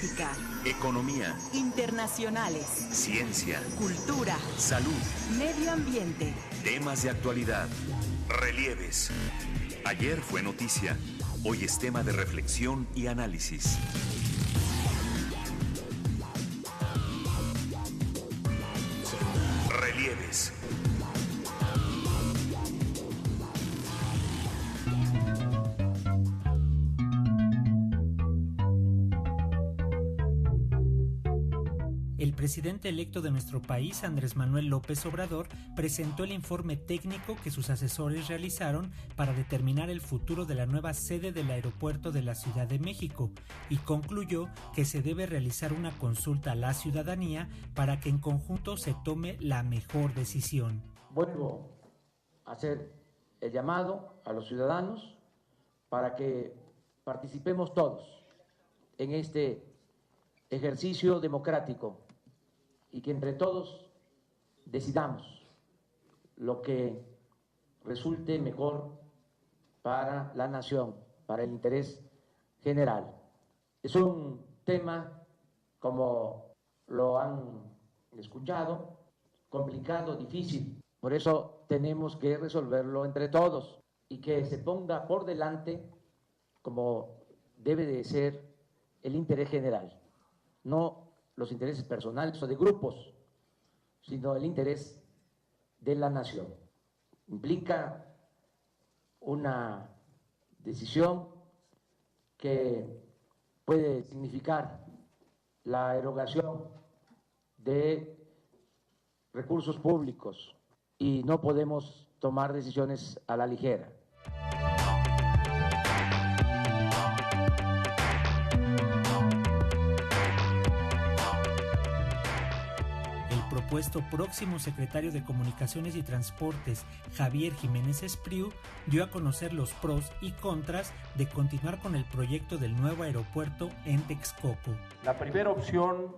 política, economía, internacionales, ciencia, cultura, salud, medio ambiente, temas de actualidad, relieves. Ayer fue noticia, hoy es tema de reflexión y análisis. Relieves. El presidente electo de nuestro país, Andrés Manuel López Obrador, presentó el informe técnico que sus asesores realizaron para determinar el futuro de la nueva sede del aeropuerto de la Ciudad de México y concluyó que se debe realizar una consulta a la ciudadanía para que en conjunto se tome la mejor decisión. Vuelvo a hacer el llamado a los ciudadanos para que participemos todos en este ejercicio democrático y que entre todos decidamos lo que resulte mejor para la nación, para el interés general. Es un tema, como lo han escuchado, complicado, difícil. Por eso tenemos que resolverlo entre todos y que se ponga por delante, como debe de ser, el interés general. No los intereses personales o de grupos, sino el interés de la nación. Implica una decisión que puede significar la erogación de recursos públicos y no podemos tomar decisiones a la ligera. Propuesto próximo secretario de Comunicaciones y Transportes, Javier Jiménez Espriu, dio a conocer los pros y contras de continuar con el proyecto del nuevo aeropuerto en Texcoco. La primera opción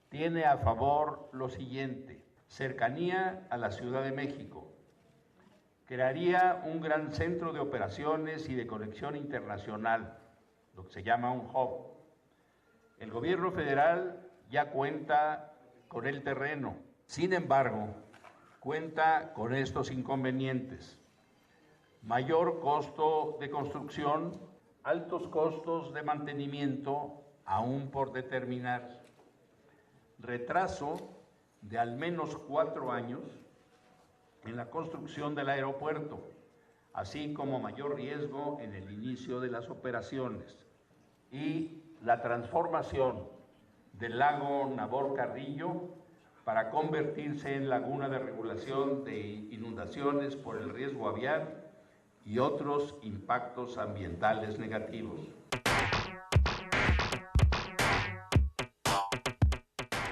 tiene a favor lo siguiente: cercanía a la Ciudad de México. Crearía un gran centro de operaciones y de conexión internacional, lo que se llama un hub. El gobierno federal ya cuenta con el terreno. Sin embargo, cuenta con estos inconvenientes: mayor costo de construcción, altos costos de mantenimiento aún por determinar, retraso de al menos 4 años en la construcción del aeropuerto, así como mayor riesgo en el inicio de las operaciones, y la transformación del lago Nabor Carrillo para convertirse en laguna de regulación de inundaciones por el riesgo aviar y otros impactos ambientales negativos.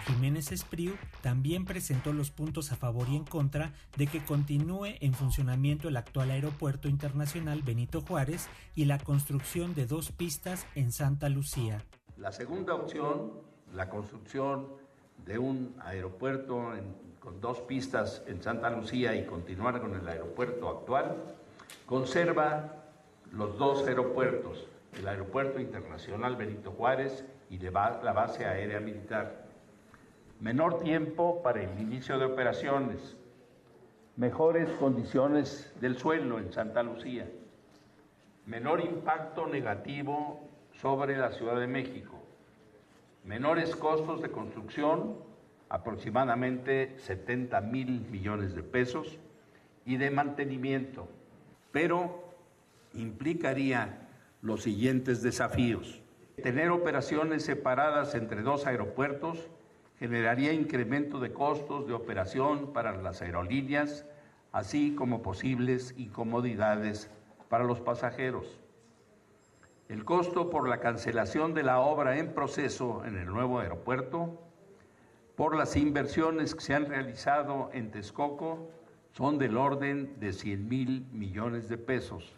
Jiménez Espriu también presentó los puntos a favor y en contra de que continúe en funcionamiento el actual Aeropuerto Internacional Benito Juárez y la construcción de 2 pistas en Santa Lucía. La segunda opción, la construcción de un aeropuerto con 2 pistas en Santa Lucía y continuar con el aeropuerto actual, conserva los 2 aeropuertos, el Aeropuerto Internacional Benito Juárez y la base aérea militar. Menor tiempo para el inicio de operaciones, mejores condiciones del suelo en Santa Lucía, menor impacto negativo sobre la Ciudad de México, menores costos de construcción, aproximadamente 70,000 millones de pesos, y de mantenimiento, pero implicaría los siguientes desafíos: tener operaciones separadas entre 2 aeropuertos generaría incremento de costos de operación para las aerolíneas, así como posibles incomodidades para los pasajeros. El costo por la cancelación de la obra en proceso en el nuevo aeropuerto, por las inversiones que se han realizado en Texcoco, son del orden de 100,000 millones de pesos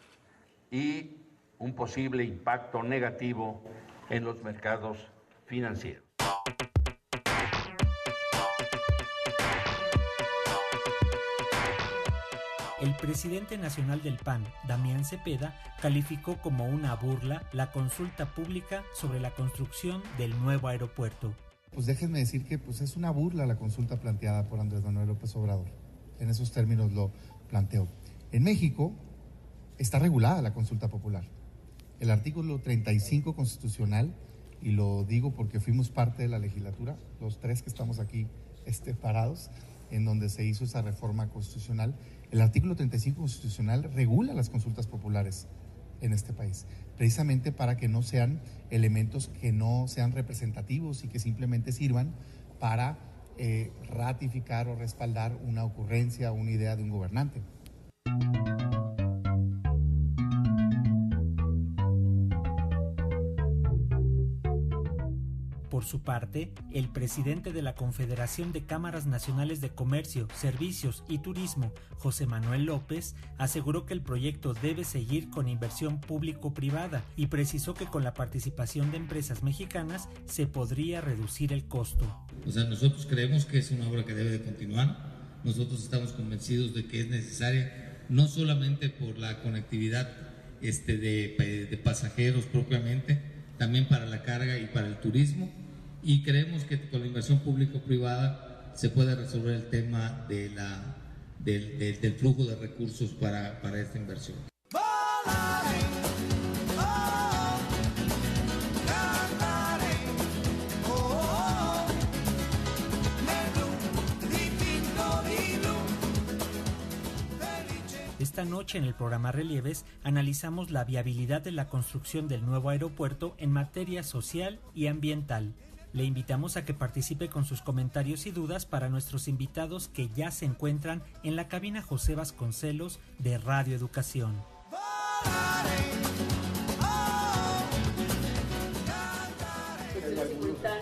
y un posible impacto negativo en los mercados financieros. El presidente nacional del PAN, Damián Cepeda, calificó como una burla la consulta pública sobre la construcción del nuevo aeropuerto. Pues déjenme decir que es una burla la consulta planteada por Andrés Manuel López Obrador. En esos términos lo planteó. En México está regulada la consulta popular. El artículo 35 constitucional, y lo digo porque fuimos parte de la legislatura, los tres que estamos aquí parados, en donde se hizo esa reforma constitucional, el artículo 35 constitucional regula las consultas populares en este país, precisamente para que no sean elementos que no sean representativos y que simplemente sirvan para ratificar o respaldar una ocurrencia o una idea de un gobernante. Por su parte, el presidente de la Confederación de Cámaras Nacionales de Comercio, Servicios y Turismo, José Manuel López, aseguró que el proyecto debe seguir con inversión público-privada y precisó que con la participación de empresas mexicanas se podría reducir el costo. Nosotros creemos que es una obra que debe de continuar. Nosotros estamos convencidos de que es necesaria no solamente por la conectividad de pasajeros propiamente, también para la carga y para el turismo, y creemos que con la inversión público-privada se puede resolver el tema del flujo de recursos para esta inversión. Esta noche en el programa Relieves analizamos la viabilidad de la construcción del nuevo aeropuerto en materia social y ambiental. Le invitamos a que participe con sus comentarios y dudas para nuestros invitados que ya se encuentran en la cabina José Vasconcelos de Radio Educación.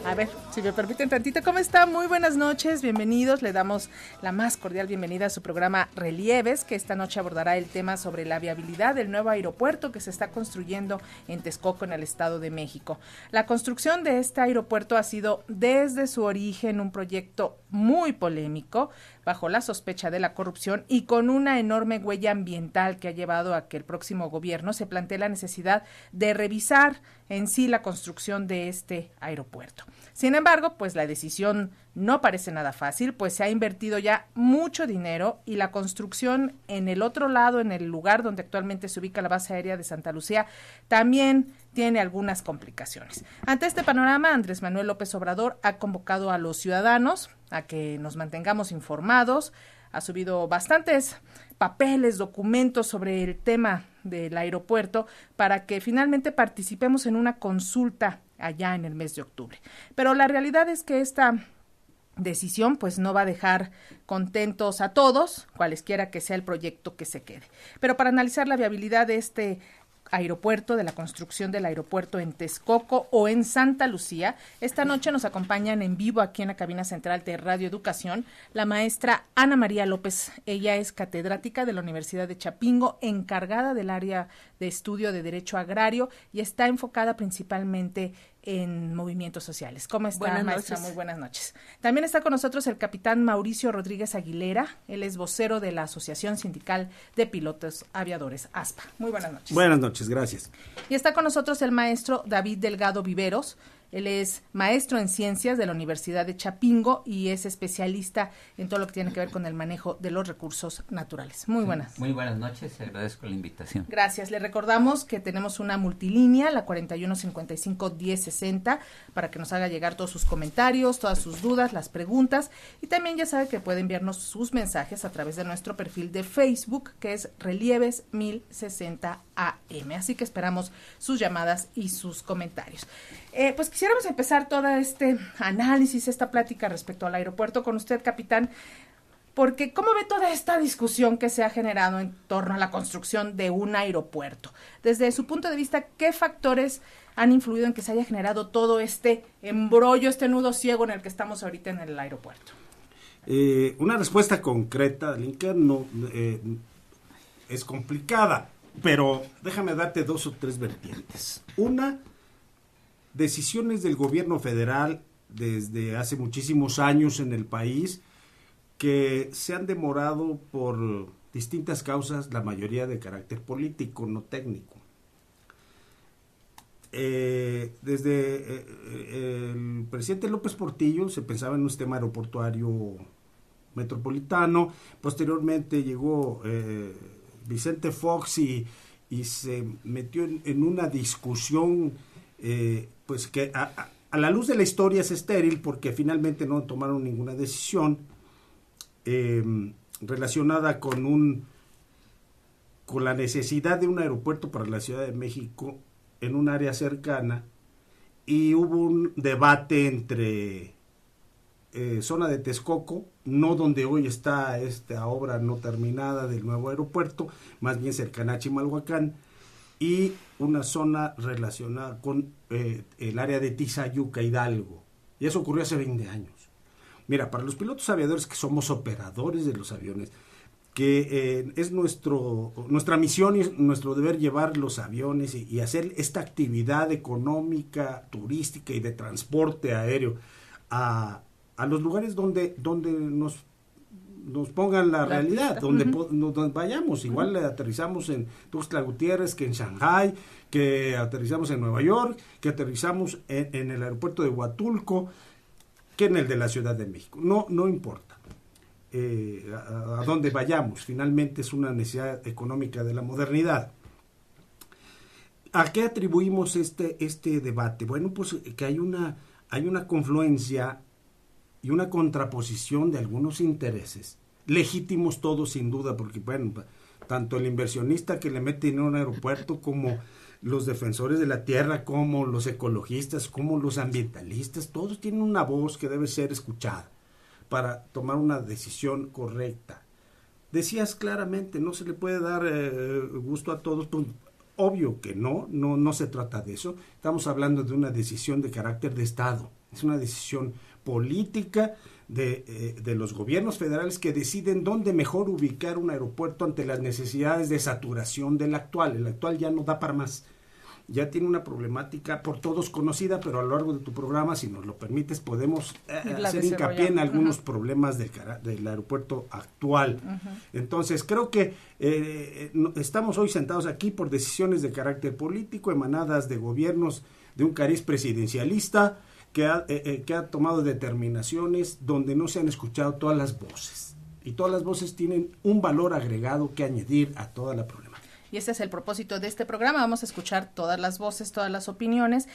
A ver, si me permiten tantito, ¿cómo está? Muy buenas noches, bienvenidos. Le damos la más cordial bienvenida a su programa Relieves, que esta noche abordará el tema sobre la viabilidad del nuevo aeropuerto que se está construyendo en Texcoco, en el Estado de México. La construcción de este aeropuerto ha sido desde su origen un proyecto muy polémico, bajo la sospecha de la corrupción y con una enorme huella ambiental que ha llevado a que el próximo gobierno se plantee la necesidad de revisar en sí la construcción de este aeropuerto. Sin embargo, pues la decisión no parece nada fácil, pues se ha invertido ya mucho dinero y la construcción en el otro lado, en el lugar donde actualmente se ubica la base aérea de Santa Lucía, también tiene algunas complicaciones. Ante este panorama, Andrés Manuel López Obrador ha convocado a los ciudadanos a que nos mantengamos informados, ha subido bastantes papeles, documentos sobre el tema del aeropuerto para que finalmente participemos en una consulta allá en el mes de octubre. Pero la realidad es que esta decisión pues no va a dejar contentos a todos, cualesquiera que sea el proyecto que se quede. Pero para analizar la viabilidad de este aeropuerto, de la construcción del aeropuerto en Texcoco o en Santa Lucía, esta noche nos acompañan en vivo aquí en la cabina central de Radio Educación la maestra Ana María López. Ella es catedrática de la Universidad de Chapingo, encargada del área de estudio de Derecho Agrario y está enfocada principalmente en movimientos sociales. ¿Cómo está, buenas maestra? Noches. Muy buenas noches. También está con nosotros el capitán Mauricio Rodríguez Aguilera. Él es vocero de la Asociación Sindical de Pilotos Aviadores, ASPA. Muy buenas noches. Buenas noches, gracias. Y está con nosotros el maestro David Delgado Viveros. Él es maestro en ciencias de la Universidad de Chapingo y es especialista en todo lo que tiene que ver con el manejo de los recursos naturales. Muy buenas. Muy buenas noches, agradezco la invitación. Gracias. Le recordamos que tenemos una multilínea, la 4155-1060, para que nos haga llegar todos sus comentarios, todas sus dudas, las preguntas. Y también ya sabe que puede enviarnos sus mensajes a través de nuestro perfil de Facebook, que es Relieves 1060 AM. Así que esperamos sus llamadas y sus comentarios. Pues quisiéramos empezar todo este análisis, esta plática respecto al aeropuerto con usted, capitán, porque ¿cómo ve toda esta discusión que se ha generado en torno a la construcción de un aeropuerto? Desde su punto de vista, ¿qué factores han influido en que se haya generado todo este embrollo, este nudo ciego en el que estamos ahorita en el aeropuerto? Una respuesta concreta, Lincoln, no, es complicada, pero déjame darte dos o tres vertientes. Una, decisiones del gobierno federal desde hace muchísimos años en el país que se han demorado por distintas causas, la mayoría de carácter político, no técnico. Desde el presidente López Portillo se pensaba en un sistema aeroportuario metropolitano. Posteriormente llegó Vicente Fox y se metió en una discusión pues que a la luz de la historia es estéril, porque finalmente no tomaron ninguna decisión relacionada con la necesidad de un aeropuerto para la Ciudad de México en un área cercana, y hubo un debate entre zona de Texcoco, no donde hoy está esta obra no terminada del nuevo aeropuerto, más bien cercana a Chimalhuacán, y una zona relacionada con el área de Tizayuca, Hidalgo. Y eso ocurrió hace 20 años. Mira, para los pilotos aviadores que somos operadores de los aviones, que es nuestra misión y nuestro deber llevar los aviones y hacer esta actividad económica, turística y de transporte aéreo a los lugares donde nos pongan la realidad, donde vayamos. Igual aterrizamos en Tuxtla Gutiérrez, que en Shanghái, que aterrizamos en Nueva York, que aterrizamos en el aeropuerto de Huatulco, que en el de la Ciudad de México. No importa a dónde vayamos, finalmente es una necesidad económica de la modernidad. ¿A qué atribuimos este debate? Bueno, pues que hay una confluencia y una contraposición de algunos intereses, legítimos todos sin duda, porque bueno, tanto el inversionista que le mete en un aeropuerto, como los defensores de la tierra, como los ecologistas, como los ambientalistas, todos tienen una voz que debe ser escuchada para tomar una decisión correcta. Decías claramente, no se le puede dar gusto a todos, pues, obvio que no se trata de eso. Estamos hablando de una decisión de carácter de Estado, es una decisión política de los gobiernos federales que deciden dónde mejor ubicar un aeropuerto ante las necesidades de saturación del actual. El actual ya no da para más, ya tiene una problemática por todos conocida, pero a lo largo de tu programa, si nos lo permites, podemos hacer hincapié en algunos problemas del aeropuerto actual. Entonces, creo que estamos hoy sentados aquí por decisiones de carácter político emanadas de gobiernos de un cariz presidencialista que ha tomado determinaciones donde no se han escuchado todas las voces. Y todas las voces tienen un valor agregado que añadir a toda la problemática. Y ese es el propósito de este programa, vamos a escuchar todas las voces, todas las opiniones.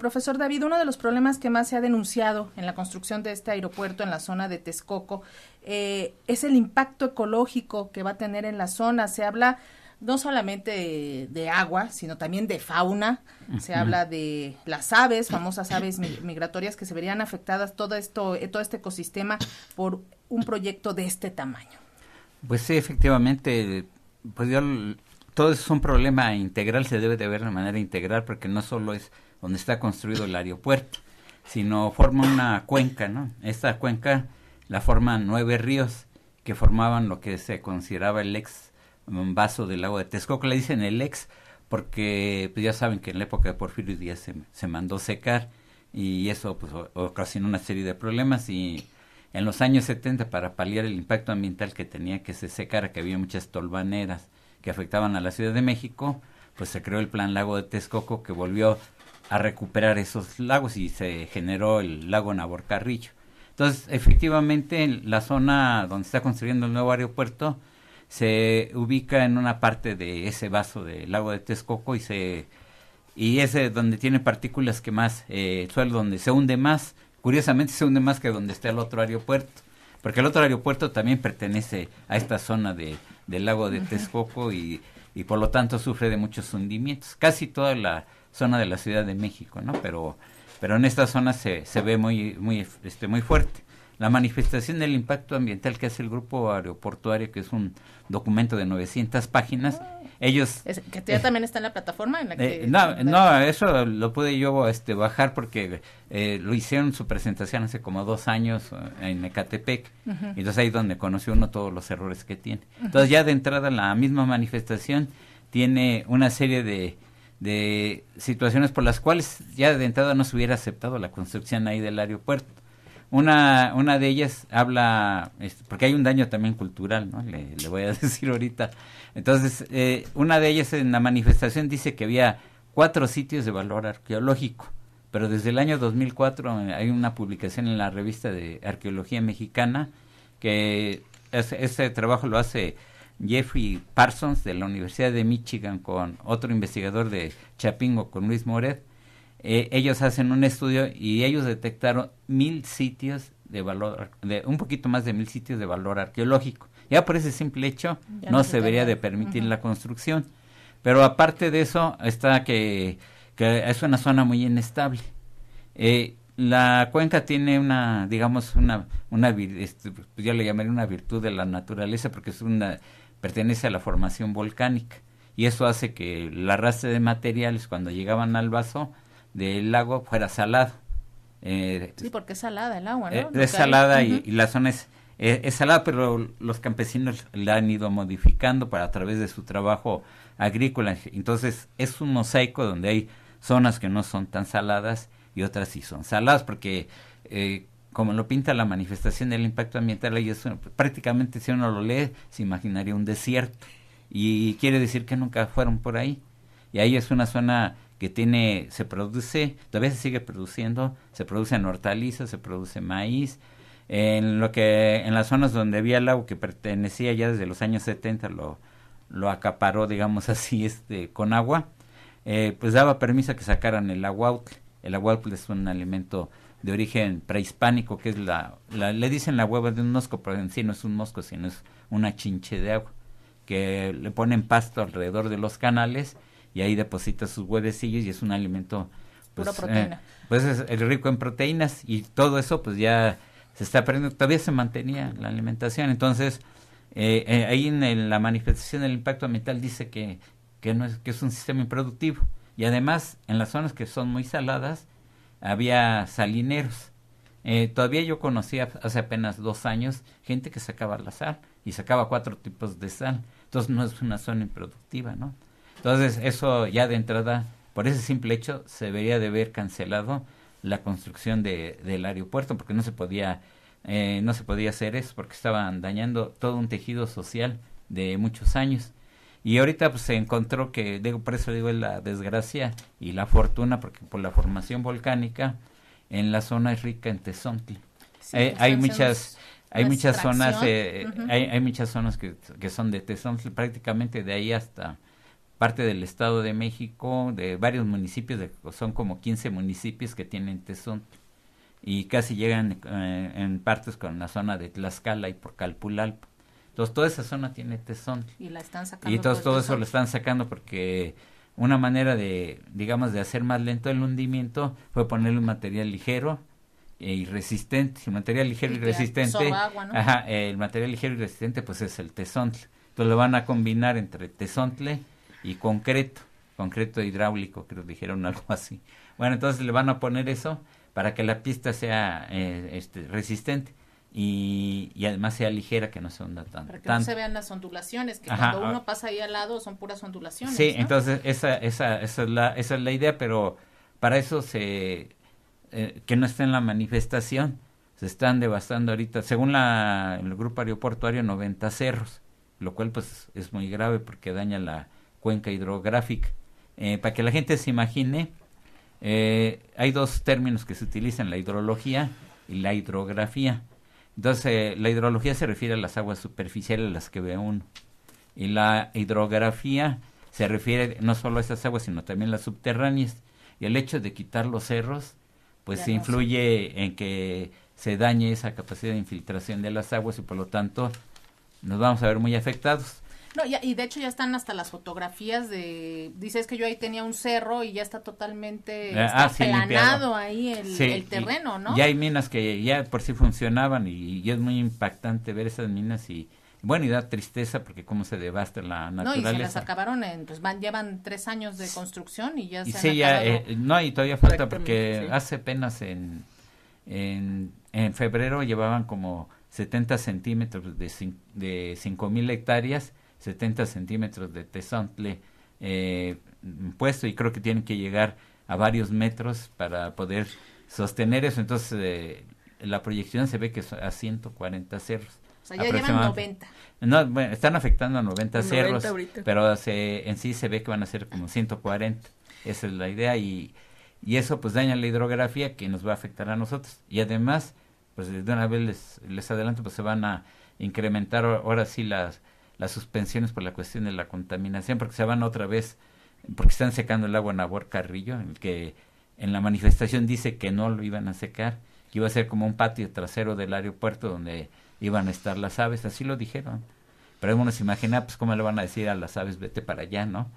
Profesor David, uno de los problemas que más se ha denunciado en la construcción de este aeropuerto en la zona de Texcoco es el impacto ecológico que va a tener en la zona. Se habla no solamente de agua, sino también de fauna. Se habla de las aves, famosas aves migratorias que se verían afectadas, todo este ecosistema por un proyecto de este tamaño. Pues sí, efectivamente, pues todo es un problema integral, se debe de ver de manera integral, porque no solo es donde está construido el aeropuerto, sino forma una cuenca, ¿no? Esta cuenca la forman 9 ríos que formaban lo que se consideraba el ex vaso del lago de Texcoco. Le dicen el ex porque pues ya saben que en la época de Porfirio Díaz se mandó secar, y eso pues ocasionó una serie de problemas, y en los años 70, para paliar el impacto ambiental que tenía que se secara, que había muchas tolvaneras que afectaban a la Ciudad de México, pues se creó el Plan Lago de Texcoco, que volvió a recuperar esos lagos y se generó el lago Navorcarrillo. Entonces, efectivamente, la zona donde está construyendo el nuevo aeropuerto se ubica en una parte de ese vaso del lago de Texcoco, y ese donde tiene partículas que más, suelo donde se hunde más. Curiosamente se hunde más que donde está el otro aeropuerto, porque el otro aeropuerto también pertenece a esta zona del lago de Texcoco, y por lo tanto sufre de muchos hundimientos. Casi toda la zona de la Ciudad de México, ¿no? Pero en esta zona se ve muy fuerte. La manifestación del impacto ambiental que hace el Grupo Aeroportuario, que es un documento de 900 páginas, ellos... ¿Que ya también está en la plataforma? En la que no, eso lo pude yo bajar porque lo hicieron su presentación hace como 2 años en Ecatepec, entonces ahí es donde conoció uno todos los errores que tiene. Entonces ya de entrada la misma manifestación tiene una serie de situaciones por las cuales ya de entrada no se hubiera aceptado la construcción ahí del aeropuerto, Una de ellas habla, porque hay un daño también cultural, ¿no? Le voy a decir ahorita. Entonces, una de ellas en la manifestación dice que había 4 sitios de valor arqueológico, pero desde el año 2004 hay una publicación en la revista de Arqueología Mexicana que este trabajo lo hace Jeffrey Parsons de la Universidad de Michigan con otro investigador de Chapingo, con Luis Moret. Ellos hacen un estudio y ellos detectaron 1,000 sitios de valor, un poquito más de 1,000 sitios de valor arqueológico. Ya por ese simple hecho no se debería de permitir la construcción. Pero aparte de eso está que es una zona muy inestable. La cuenca tiene una, digamos, yo le llamaría una virtud de la naturaleza porque pertenece a la formación volcánica y eso hace que el arrastre de materiales cuando llegaban al vaso del lago fuera salado. Sí, porque es salada el agua, ¿no? Es salada y la zona es salada, pero los campesinos la han ido modificando a través de su trabajo agrícola. Entonces es un mosaico donde hay zonas que no son tan saladas y otras sí son saladas, porque como lo pinta la manifestación del impacto ambiental, ahí es prácticamente, si uno lo lee, se imaginaría un desierto. Y quiere decir que nunca fueron por ahí. Y ahí es una zona que todavía se sigue produciendo, se producen hortalizas, se produce maíz. En las zonas donde había el lago que pertenecía ya desde los años 70, lo acaparó, digamos así, con agua, pues daba permiso a que sacaran el aguautl. El aguautl es un alimento de origen prehispánico, que es le dicen la hueva de un mosco, pero en sí no es un mosco, sino es una chinche de agua, que le ponen pasto alrededor de los canales y ahí deposita sus huevecillos y es un alimento pues, pura proteína. Pues es rico en proteínas y todo eso pues ya se está perdiendo, todavía se mantenía la alimentación. Entonces ahí en la manifestación del impacto ambiental dice que es un sistema improductivo y además en las zonas que son muy saladas había salineros. Todavía yo conocía hace apenas 2 años gente que sacaba la sal y sacaba 4 tipos de sal. Entonces no es una zona improductiva, ¿no? Entonces eso ya de entrada, por ese simple hecho, se debería de haber cancelado la construcción del aeropuerto, porque no se podía hacer eso, porque estaban dañando todo un tejido social de muchos años. Y ahorita pues se encontró por eso digo la desgracia y la fortuna, porque por la formación volcánica en la zona es rica en tezontle. Sí, hay muchas zonas, uh-huh. hay muchas zonas que son de tezontle, prácticamente de ahí hasta parte del Estado de México, de varios municipios, son como 15 municipios que tienen tezontle y casi llegan en partes con la zona de Tlaxcala y por Calpulalpa. Entonces toda esa zona tiene tezontle. Y la están sacando. Y todo eso lo están sacando porque una manera de hacer más lento el hundimiento fue ponerle un material ligero y resistente. El material ligero y resistente, agua, ¿no? El material ligero y resistente pues es el tezontle. Entonces lo van a combinar entre tezontle y concreto hidráulico, creo que dijeron algo así. Bueno, entonces le van a poner eso para que la pista sea resistente y además sea ligera, que no se hunda tanto. Para que no se vean las ondulaciones, que cuando uno pasa ahí al lado son puras ondulaciones. Sí, ¿no? entonces esa es la idea, pero para eso que no esté en la manifestación, se están devastando ahorita, según el grupo aeroportuario, 90 cerros, lo cual pues es muy grave porque daña la cuenca hidrográfica. Para que la gente se imagine, hay 2 términos que se utilizan, la hidrología y la hidrografía. Entonces, la hidrología se refiere a las aguas superficiales, las que ve uno, y la hidrografía se refiere no solo a esas aguas, sino también las subterráneas. Y el hecho de quitar los cerros, pues influye en que se dañe esa capacidad de infiltración de las aguas y por lo tanto nos vamos a ver muy afectados. No, y de hecho ya están hasta las fotografías dices que yo ahí tenía un cerro y ya está totalmente aplanado ahí el terreno, ¿no? Ya hay minas que ya por sí funcionaban y es muy impactante ver esas minas y bueno, y da tristeza porque cómo se devasta la naturaleza. No, y se las acaban llevan 3 años de construcción y ya se han acabado. Y todavía falta porque hace apenas en febrero llevaban como 70 centímetros de 5,000 hectáreas, 70 centímetros de tezontle puesto y creo que tienen que llegar a varios metros para poder sostener eso. Entonces la proyección se ve que es a 140 cerros. O sea, ya llevan 90. No, bueno, están afectando a 90 cerros, ahorita. pero en sí se ve que van a ser como 140. Esa es la idea y eso pues daña la hidrografía que nos va a afectar a nosotros. Y además, pues de una vez les adelanto, pues se van a incrementar ahora sí las suspensiones por la cuestión de la contaminación, porque se van otra vez, porque están secando el agua en Nabor Carrillo, el que en la manifestación dice que no lo iban a secar, que iba a ser como un patio trasero del aeropuerto donde iban a estar las aves, así lo dijeron. Pero uno se imagina, pues cómo le van a decir a las aves, vete para allá, ¿no?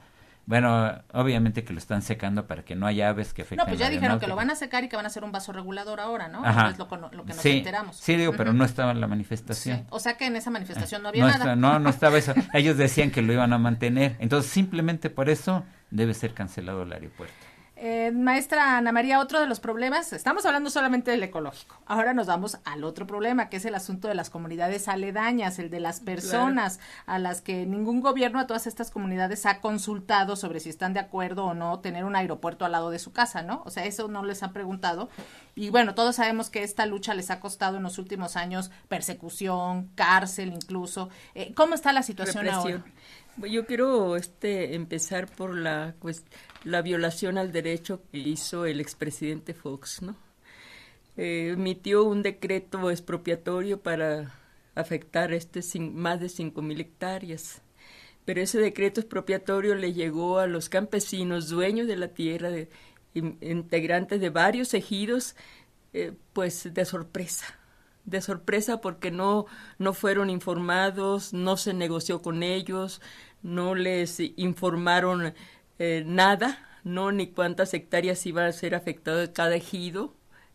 Bueno, obviamente que lo están secando para que no haya aves que afecten. No, pues ya dijeron que lo van a secar y que van a hacer un vaso regulador ahora, ¿no? Ajá. Es lo que nos sí, enteramos. Sí, digo, pero no estaba en la manifestación. Sí. O sea que en esa manifestación no había nada. No estaba eso. Ellos decían que lo iban a mantener. Entonces, simplemente por eso debe ser cancelado el aeropuerto. Maestra Ana María, otro de los problemas, estamos hablando solamente del ecológico, ahora nos vamos al otro problema, que es el asunto de las comunidades aledañas, el de las personas a las que ningún gobierno, a todas estas comunidades ha consultado sobre si están de acuerdo o no tener un aeropuerto al lado de su casa, ¿no? O sea, eso no les han preguntado. Y bueno, todos sabemos que esta lucha les ha costado en los últimos años persecución, cárcel incluso. ¿Cómo está la situación ahora? Yo quiero empezar por la violación al derecho que hizo el expresidente Fox, ¿no? Emitió un decreto expropiatorio para afectar más de 5,000 hectáreas. Pero ese decreto expropiatorio le llegó a los campesinos, dueños de la tierra, integrantes de varios ejidos, pues de sorpresa porque no fueron informados, no se negoció con ellos, no les informaron nada, no ni cuántas hectáreas iba a ser afectado de cada ejido,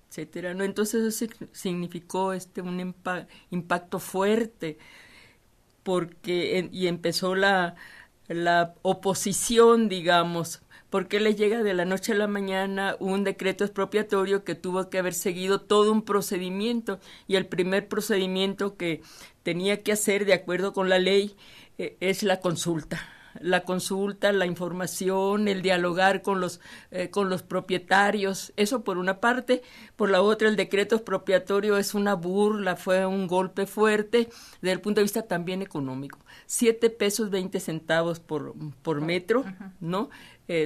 etcétera, ¿no? Entonces eso significó un impacto fuerte porque y empezó la oposición, digamos, porque les llega de la noche a la mañana un decreto expropiatorio que tuvo que haber seguido todo un procedimiento, y el primer procedimiento que tenía que hacer de acuerdo con la ley es la consulta, la información, el dialogar con los propietarios. Eso por una parte. Por la otra, el decreto expropiatorio es una burla, fue un golpe fuerte desde el punto de vista también económico. 7 pesos 20 centavos por metro, ¿no?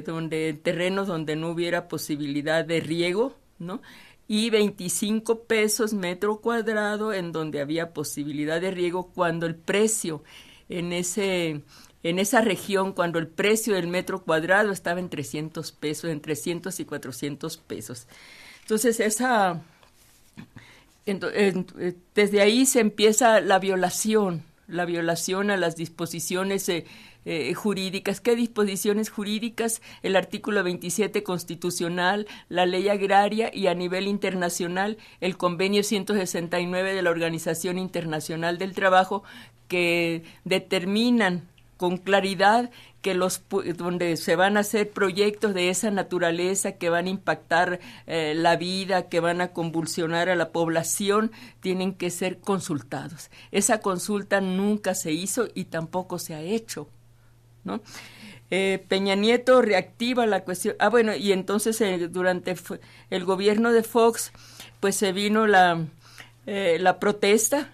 Donde terrenos donde no hubiera posibilidad de riego, ¿no? Y 25 pesos metro cuadrado en donde había posibilidad de riego, cuando el precio en esa región, cuando el precio del metro cuadrado estaba en 300 pesos, en 300 y 400 pesos. Entonces, desde ahí se empieza la violación a las disposiciones jurídicas. ¿Qué disposiciones jurídicas? El artículo 27 constitucional, la ley agraria y a nivel internacional el convenio 169 de la Organización Internacional del Trabajo, que determinan con claridad que donde se van a hacer proyectos de esa naturaleza que van a impactar la vida, que van a convulsionar a la población, tienen que ser consultados. Esa consulta nunca se hizo y tampoco se ha hecho, ¿no? Peña Nieto reactiva la cuestión. Y entonces durante el gobierno de Fox, pues se vino la protesta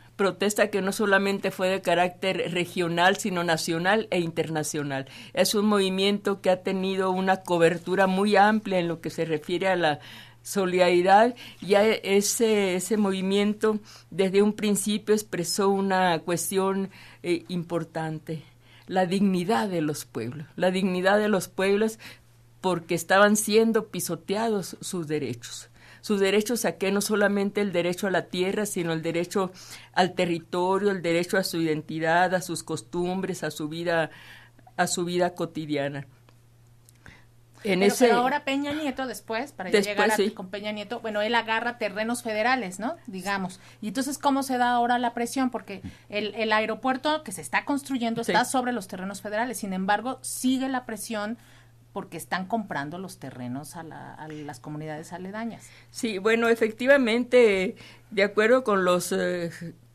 que no solamente fue de carácter regional, sino nacional e internacional. Es un movimiento que ha tenido una cobertura muy amplia en lo que se refiere a la solidaridad. Ya ese movimiento desde un principio expresó una cuestión importante: la dignidad de los pueblos, porque estaban siendo pisoteados sus derechos. Sus derechos a que no solamente el derecho a la tierra, sino el derecho al territorio, el derecho a su identidad, a sus costumbres, a su vida cotidiana. Pero ahora Peña Nieto, después llegar con Peña Nieto, él agarra terrenos federales, ¿no? Digamos. Y entonces, ¿cómo se da ahora la presión? Porque el aeropuerto que se está construyendo está sobre los terrenos federales. Sin embargo, sigue la presión porque están comprando los terrenos a las comunidades aledañas. Sí, efectivamente, de acuerdo con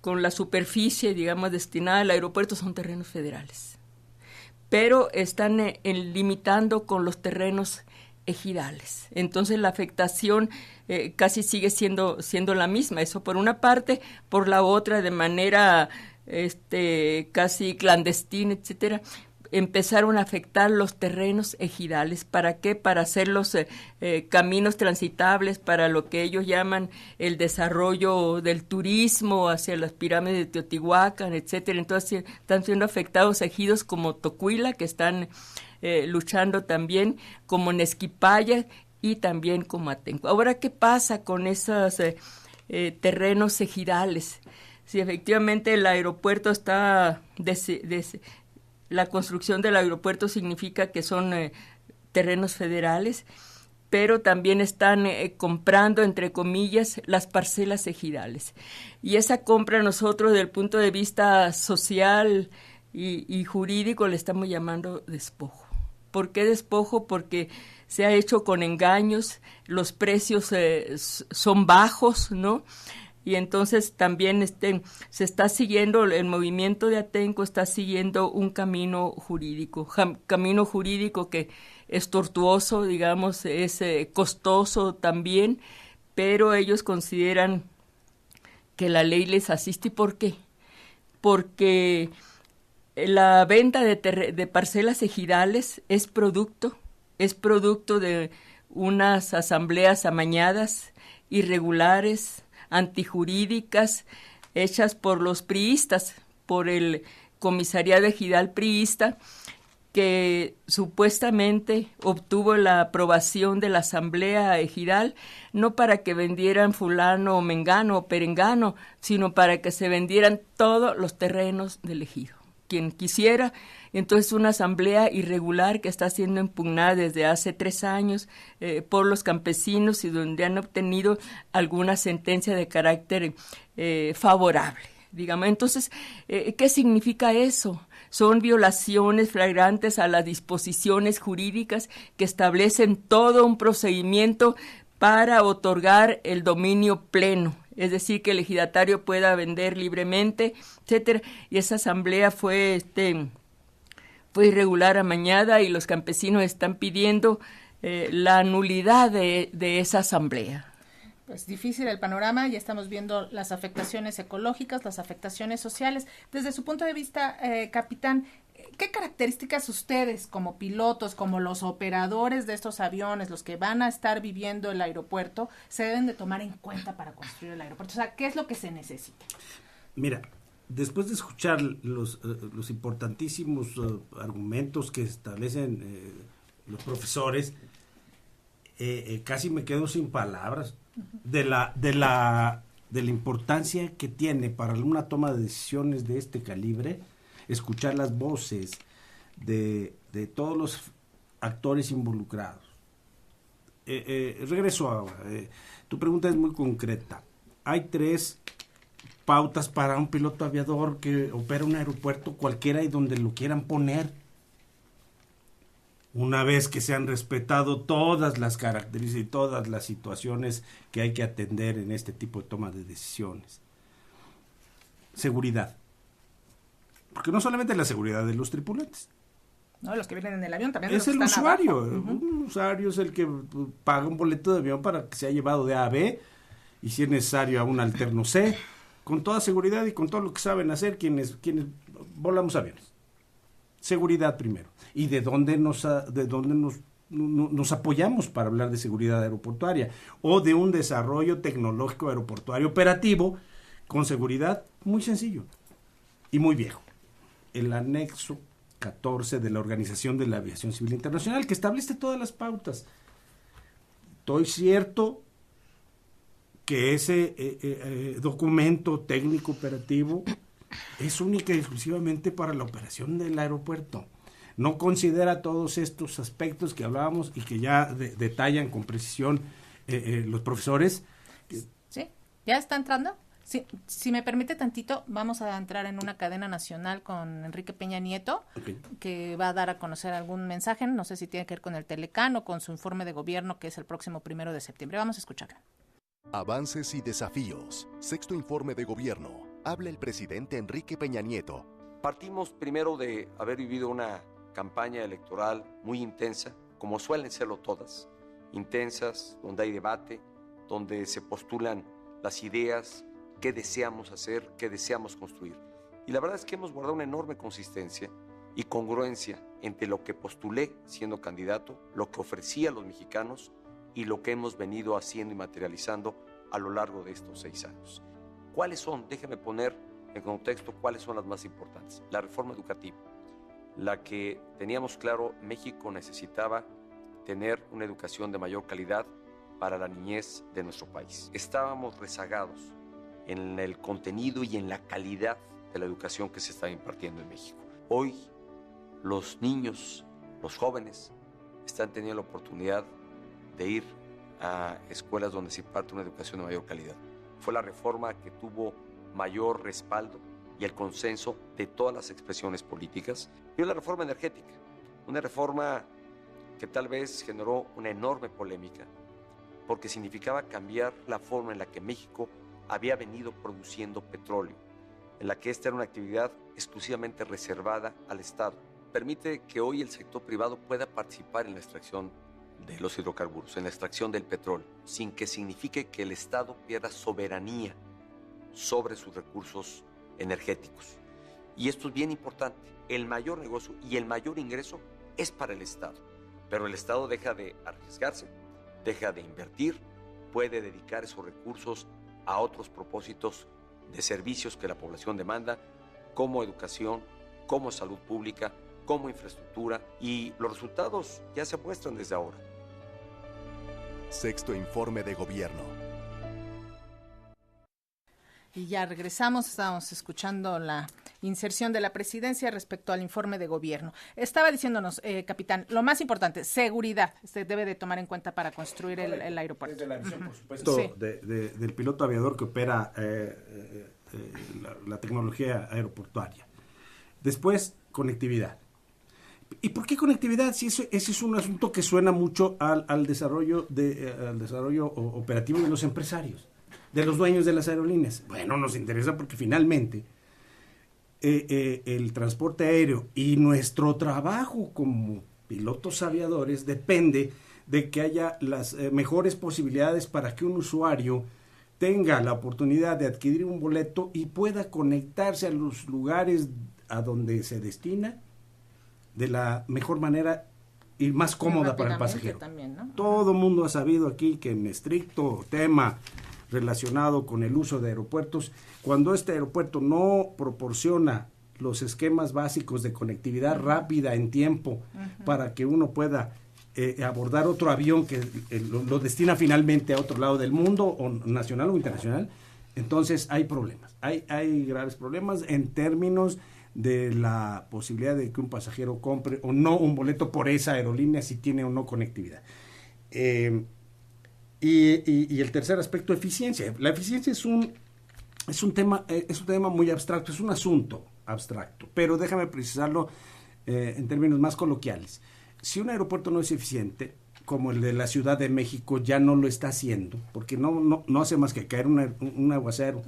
con la superficie, digamos, destinada al aeropuerto, son terrenos federales. Pero están limitando con los terrenos ejidales. Entonces la afectación casi sigue siendo la misma, eso por una parte, por la otra de manera casi clandestina, etcétera, empezaron a afectar los terrenos ejidales. ¿Para qué? Para hacerlos caminos transitables para lo que ellos llaman el desarrollo del turismo hacia las pirámides de Teotihuacán, etcétera. Entonces están siendo afectados ejidos como Tocuila, que están luchando también, como Nesquipaya y también como Atenco. Ahora, ¿qué pasa con esos terrenos ejidales? Si efectivamente el aeropuerto está... La construcción del aeropuerto significa que son terrenos federales, pero también están comprando, entre comillas, las parcelas ejidales. Y esa compra nosotros, desde el punto de vista social y jurídico, le estamos llamando despojo. ¿Por qué despojo? Porque se ha hecho con engaños, los precios son bajos, ¿no? Y entonces también se está siguiendo, el movimiento de Atenco está siguiendo un camino jurídico que es tortuoso, digamos, es costoso también, pero ellos consideran que la ley les asiste. ¿Y por qué? Porque la venta de parcelas ejidales es producto de unas asambleas amañadas, irregulares, antijurídicas, hechas por los priistas, por el comisariado ejidal priista, que supuestamente obtuvo la aprobación de la asamblea ejidal, no para que vendieran fulano, mengano o perengano, sino para que se vendieran todos los terrenos del ejido. Quien quisiera. Entonces, una asamblea irregular que está siendo impugnada desde hace 3 años por los campesinos y donde han obtenido alguna sentencia de carácter favorable, digamos. Entonces, ¿qué significa eso? Son violaciones flagrantes a las disposiciones jurídicas que establecen todo un procedimiento para otorgar el dominio pleno, es decir, que el ejidatario pueda vender libremente, etcétera. Y esa asamblea fue irregular, amañada, y los campesinos están pidiendo la nulidad de esa asamblea. Pues difícil el panorama, ya estamos viendo las afectaciones ecológicas, las afectaciones sociales. Desde su punto de vista, capitán, ¿qué características ustedes como pilotos, como los operadores de estos aviones, los que van a estar viviendo el aeropuerto, se deben de tomar en cuenta para construir el aeropuerto? O sea, ¿qué es lo que se necesita? Mira, después de escuchar los importantísimos argumentos que establecen los profesores, casi me quedo sin palabras de la importancia que tiene para una toma de decisiones de este calibre escuchar las voces de todos los actores involucrados. Regreso ahora. Tu pregunta es muy concreta. Hay 3 pautas para un piloto aviador que opera un aeropuerto cualquiera y donde lo quieran poner. Una vez que se han respetado todas las características y todas las situaciones que hay que atender en este tipo de toma de decisiones. Seguridad. Porque no solamente la seguridad de los tripulantes. No, los que vienen en el avión también. Es el usuario. Un usuario es el que paga un boleto de avión para que sea llevado de A a B y si es necesario a un alterno C, con toda seguridad y con todo lo que saben hacer quienes volamos aviones. Seguridad primero. ¿Y de dónde nos apoyamos para hablar de seguridad aeroportuaria? O de un desarrollo tecnológico aeroportuario operativo con seguridad muy sencillo y muy viejo. El anexo 14 de la Organización de la Aviación Civil Internacional, que establece todas las pautas. Estoy cierto que ese documento técnico operativo es única y exclusivamente para la operación del aeropuerto. No considera todos estos aspectos que hablábamos y que ya detallan con precisión los profesores. Sí, ¿ya está entrando? Sí, si me permite tantito, vamos a entrar en una cadena nacional con Enrique Peña Nieto, okay, que va a dar a conocer algún mensaje, no sé si tiene que ver con el Telecán o con su informe de gobierno, que es el próximo 1 de septiembre. Vamos a escucharlo. Avances y desafíos. 6º informe de gobierno. Habla el presidente Enrique Peña Nieto. Partimos primero de haber vivido una campaña electoral muy intensa, como suelen serlo todas, intensas, donde hay debate, donde se postulan las ideas, qué deseamos hacer, qué deseamos construir. Y la verdad es que hemos guardado una enorme consistencia y congruencia entre lo que postulé siendo candidato, lo que ofrecí a los mexicanos y lo que hemos venido haciendo y materializando a lo largo de estos 6 años. ¿Cuáles son? Déjeme poner en contexto cuáles son las más importantes. La reforma educativa, la que teníamos claro, México necesitaba tener una educación de mayor calidad para la niñez de nuestro país. Estábamos rezagados en el contenido y en la calidad de la educación que se está impartiendo en México. Hoy los niños, los jóvenes, están teniendo la oportunidad de ir a escuelas donde se imparte una educación de mayor calidad. Fue la reforma que tuvo mayor respaldo y el consenso de todas las expresiones políticas. Y la reforma energética, una reforma que tal vez generó una enorme polémica porque significaba cambiar la forma en la que México había venido produciendo petróleo, en la que esta era una actividad exclusivamente reservada al Estado. Permite que hoy el sector privado pueda participar en la extracción de los hidrocarburos, en la extracción del petróleo, sin que signifique que el Estado pierda soberanía sobre sus recursos energéticos. Y esto es bien importante. El mayor negocio y el mayor ingreso es para el Estado, pero el Estado deja de arriesgarse, deja de invertir, puede dedicar esos recursos a otros propósitos de servicios que la población demanda, como educación, como salud pública, como infraestructura, y los resultados ya se muestran desde ahora. Sexto Informe de Gobierno. Y ya regresamos, estábamos escuchando la inserción de la presidencia respecto al informe de gobierno. Estaba diciéndonos, capitán, lo más importante, seguridad, se debe de tomar en cuenta para construir el aeropuerto. Desde la visión, por supuesto, sí, del piloto aviador que opera la tecnología aeroportuaria. Después, conectividad. ¿Y por qué conectividad? Si ese es un asunto que suena mucho al desarrollo operativo de los empresarios, de los dueños de las aerolíneas. Bueno, nos interesa porque finalmente el transporte aéreo y nuestro trabajo como pilotos aviadores depende de que haya las mejores posibilidades para que un usuario tenga la oportunidad de adquirir un boleto y pueda conectarse a los lugares a donde se destina de la mejor manera y más cómoda para el pasajero. También, ¿no? Todo el mundo ha sabido aquí que en estricto tema relacionado con el uso de aeropuertos, cuando este aeropuerto no proporciona los esquemas básicos de conectividad rápida en tiempo para que uno pueda abordar otro avión que lo destina finalmente a otro lado del mundo, o nacional o internacional, entonces hay problemas. Hay graves problemas en términos de la posibilidad de que un pasajero compre o no un boleto por esa aerolínea, si tiene o no conectividad. Y el tercer aspecto, eficiencia. La eficiencia es un tema muy abstracto, es un asunto abstracto, pero déjame precisarlo en términos más coloquiales. Si un aeropuerto no es eficiente, como el de la Ciudad de México ya no lo está haciendo, porque no hace más que caer un aguacero,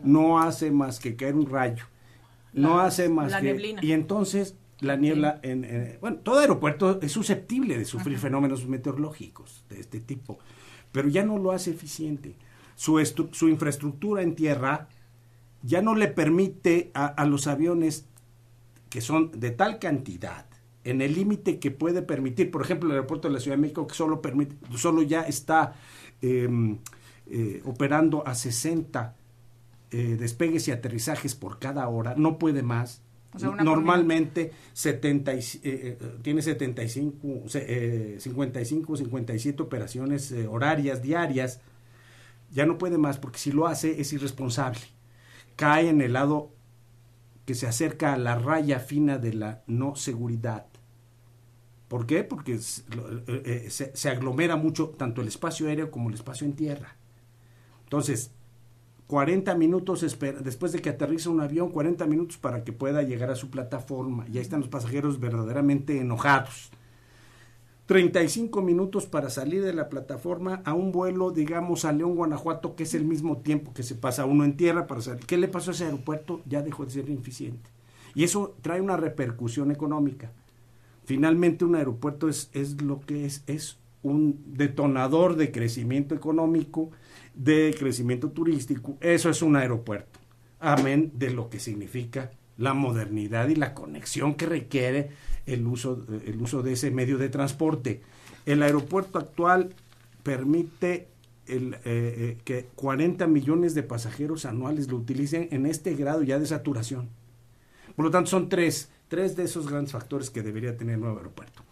no hace más que caer un rayo, no hace más que... Neblina. Y entonces la niebla, bueno, todo aeropuerto es susceptible de sufrir fenómenos meteorológicos de este tipo, pero ya no lo hace eficiente. Su infraestructura en tierra ya no le permite a los aviones que son de tal cantidad, en el límite que puede permitir, por ejemplo, el aeropuerto de la Ciudad de México, que solo ya está operando a 60 despegues y aterrizajes por cada hora, no puede más. O sea, normalmente tiene 55, 57 operaciones horarias diarias, ya no puede más, porque si lo hace es irresponsable. Cae en el lado que se acerca a la raya fina de la no seguridad. ¿Por qué? Porque se aglomera mucho tanto el espacio aéreo como el espacio en tierra. Entonces, 40 minutos después de que aterriza un avión, 40 minutos para que pueda llegar a su plataforma. Y ahí están los pasajeros verdaderamente enojados. 35 minutos para salir de la plataforma a un vuelo, digamos, a León, Guanajuato, que es el mismo tiempo que se pasa uno en tierra para salir. ¿Qué le pasó a ese aeropuerto? Ya dejó de ser eficiente. Y eso trae una repercusión económica. Finalmente un aeropuerto es lo que es un detonador de crecimiento económico, de crecimiento turístico. Eso es un aeropuerto, amén de lo que significa la modernidad y la conexión que requiere el uso de ese medio de transporte. El aeropuerto actual permite que 40 millones de pasajeros anuales lo utilicen en este grado ya de saturación. Por lo tanto, son tres de esos grandes factores que debería tener el nuevo aeropuerto.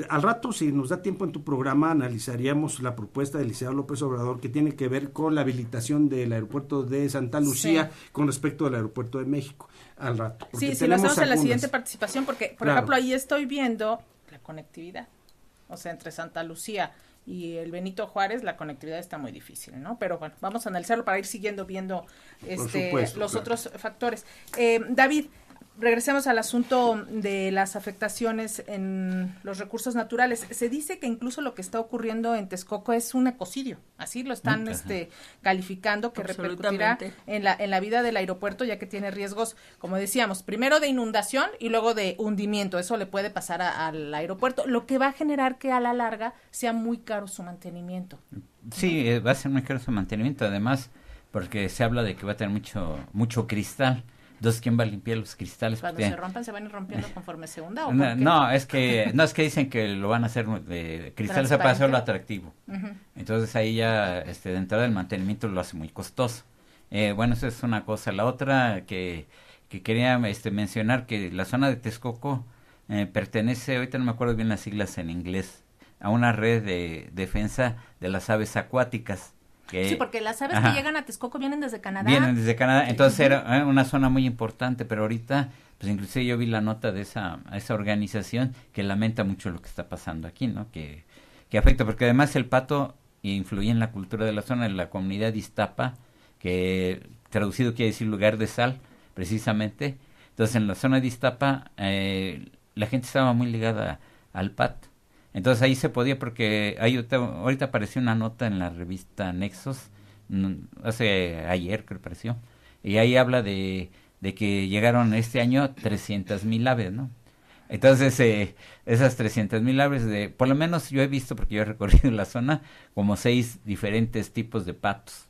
Al rato, si nos da tiempo en tu programa, analizaríamos la propuesta de Eliseo López Obrador que tiene que ver con la habilitación del aeropuerto de Santa Lucía con respecto al aeropuerto de México. Al rato. Sí, si lo hacemos en la siguiente participación, porque, por ejemplo, ahí estoy viendo la conectividad. O sea, entre Santa Lucía y el Benito Juárez, la conectividad está muy difícil, ¿no? Pero bueno, vamos a analizarlo para ir viendo los otros factores. David, regresemos al asunto de las afectaciones en los recursos naturales. Se dice que incluso lo que está ocurriendo en Texcoco es un ecocidio, así lo están calificando, que repercutirá en la vida del aeropuerto, ya que tiene riesgos, como decíamos, primero de inundación y luego de hundimiento. Eso le puede pasar al aeropuerto, lo que va a generar que a la larga sea muy caro su mantenimiento. Sí, va a ser muy caro su mantenimiento, además, porque se habla de que va a tener mucho cristal. Entonces, ¿quién va a limpiar los cristales? Cuando se rompan, ¿se van a ir rompiendo conforme se hunda? ¿O no, es que dicen que lo van a hacer de cristales para hacerlo atractivo. Entonces, ahí ya de entrada el mantenimiento lo hace muy costoso. Bueno, esa es una cosa. La otra que quería mencionar, que la zona de Texcoco pertenece, ahorita no me acuerdo bien las siglas en inglés, a una red de defensa de las aves acuáticas. Sí, porque las aves que llegan a Texcoco vienen desde Canadá. Vienen desde Canadá, entonces era una zona muy importante, pero ahorita, pues inclusive yo vi la nota de esa organización que lamenta mucho lo que está pasando aquí, ¿no? Que afecta, porque además el pato influye en la cultura de la zona, en la comunidad de Iztapa, que traducido quiere decir lugar de sal, precisamente. Entonces en la zona de Iztapa la gente estaba muy ligada al pato. Entonces ahí se podía, porque ahorita apareció una nota en la revista Nexos, ayer creo que apareció, y ahí habla de que llegaron este año 300,000 aves, ¿no? Entonces esas 300,000 aves, por lo menos yo he visto, porque yo he recorrido la zona, como 6 diferentes tipos de patos.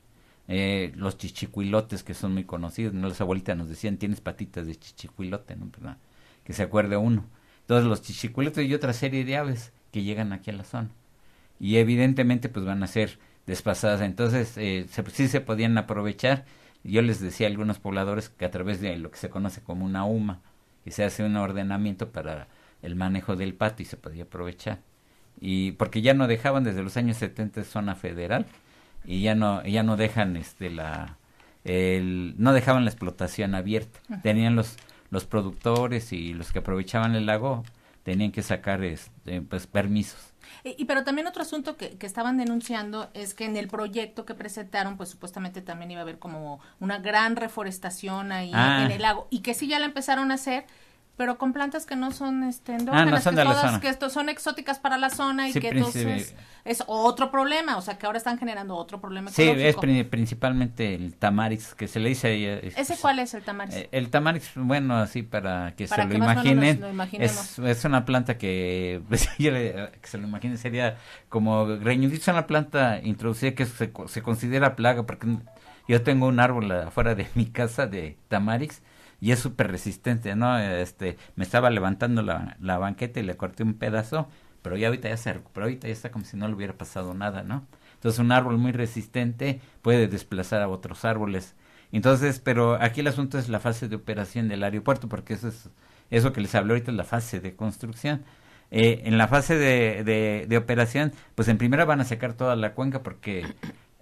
Los chichicuilotes, que son muy conocidos, ¿no? Las abuelitas nos decían, tienes patitas de chichicuilote, ¿no? ¿Verdad? Que se acuerde uno. Entonces los chichicuilotes y otra serie de aves que llegan aquí a la zona, y evidentemente pues van a ser desplazadas. Entonces sí se podían aprovechar. Yo les decía a algunos pobladores que a través de lo que se conoce como una UMA, que se hace un ordenamiento para el manejo del pato, y se podía aprovechar, y porque ya no dejaban desde los años 70 zona federal, y ya no dejan no dejaban la explotación abierta. Tenían los productores y los que aprovechaban el lago tenían que sacar pues permisos. Pero también otro asunto que estaban denunciando es que en el proyecto que presentaron, pues supuestamente también iba a haber como una gran reforestación ahí en el lago, y que sí ya la empezaron a hacer, pero con plantas que no son endógenas, no son de la zona, que son exóticas para la zona, y que entonces es otro problema, o sea que ahora están generando otro problema ecológico. Sí, es principalmente el tamarix, que se le dice ahí. ¿Ese cuál es el tamarix? El tamarix, bueno, así para que se lo imaginen, es una planta que, pues, que se lo imaginen, sería como greñudito. Es una planta introducida que se considera plaga, porque yo tengo un árbol afuera de mi casa de tamarix, y es súper resistente, ¿no? Me estaba levantando la banqueta y le corté un pedazo, pero ya ahorita ya se recuperó, ahorita ya está como si no le hubiera pasado nada, ¿no? Entonces un árbol muy resistente puede desplazar a otros árboles. Entonces, pero aquí el asunto es la fase de operación del aeropuerto, porque eso que les hablé ahorita es la fase de construcción. En la fase de operación, pues en primera van a sacar toda la cuenca, porque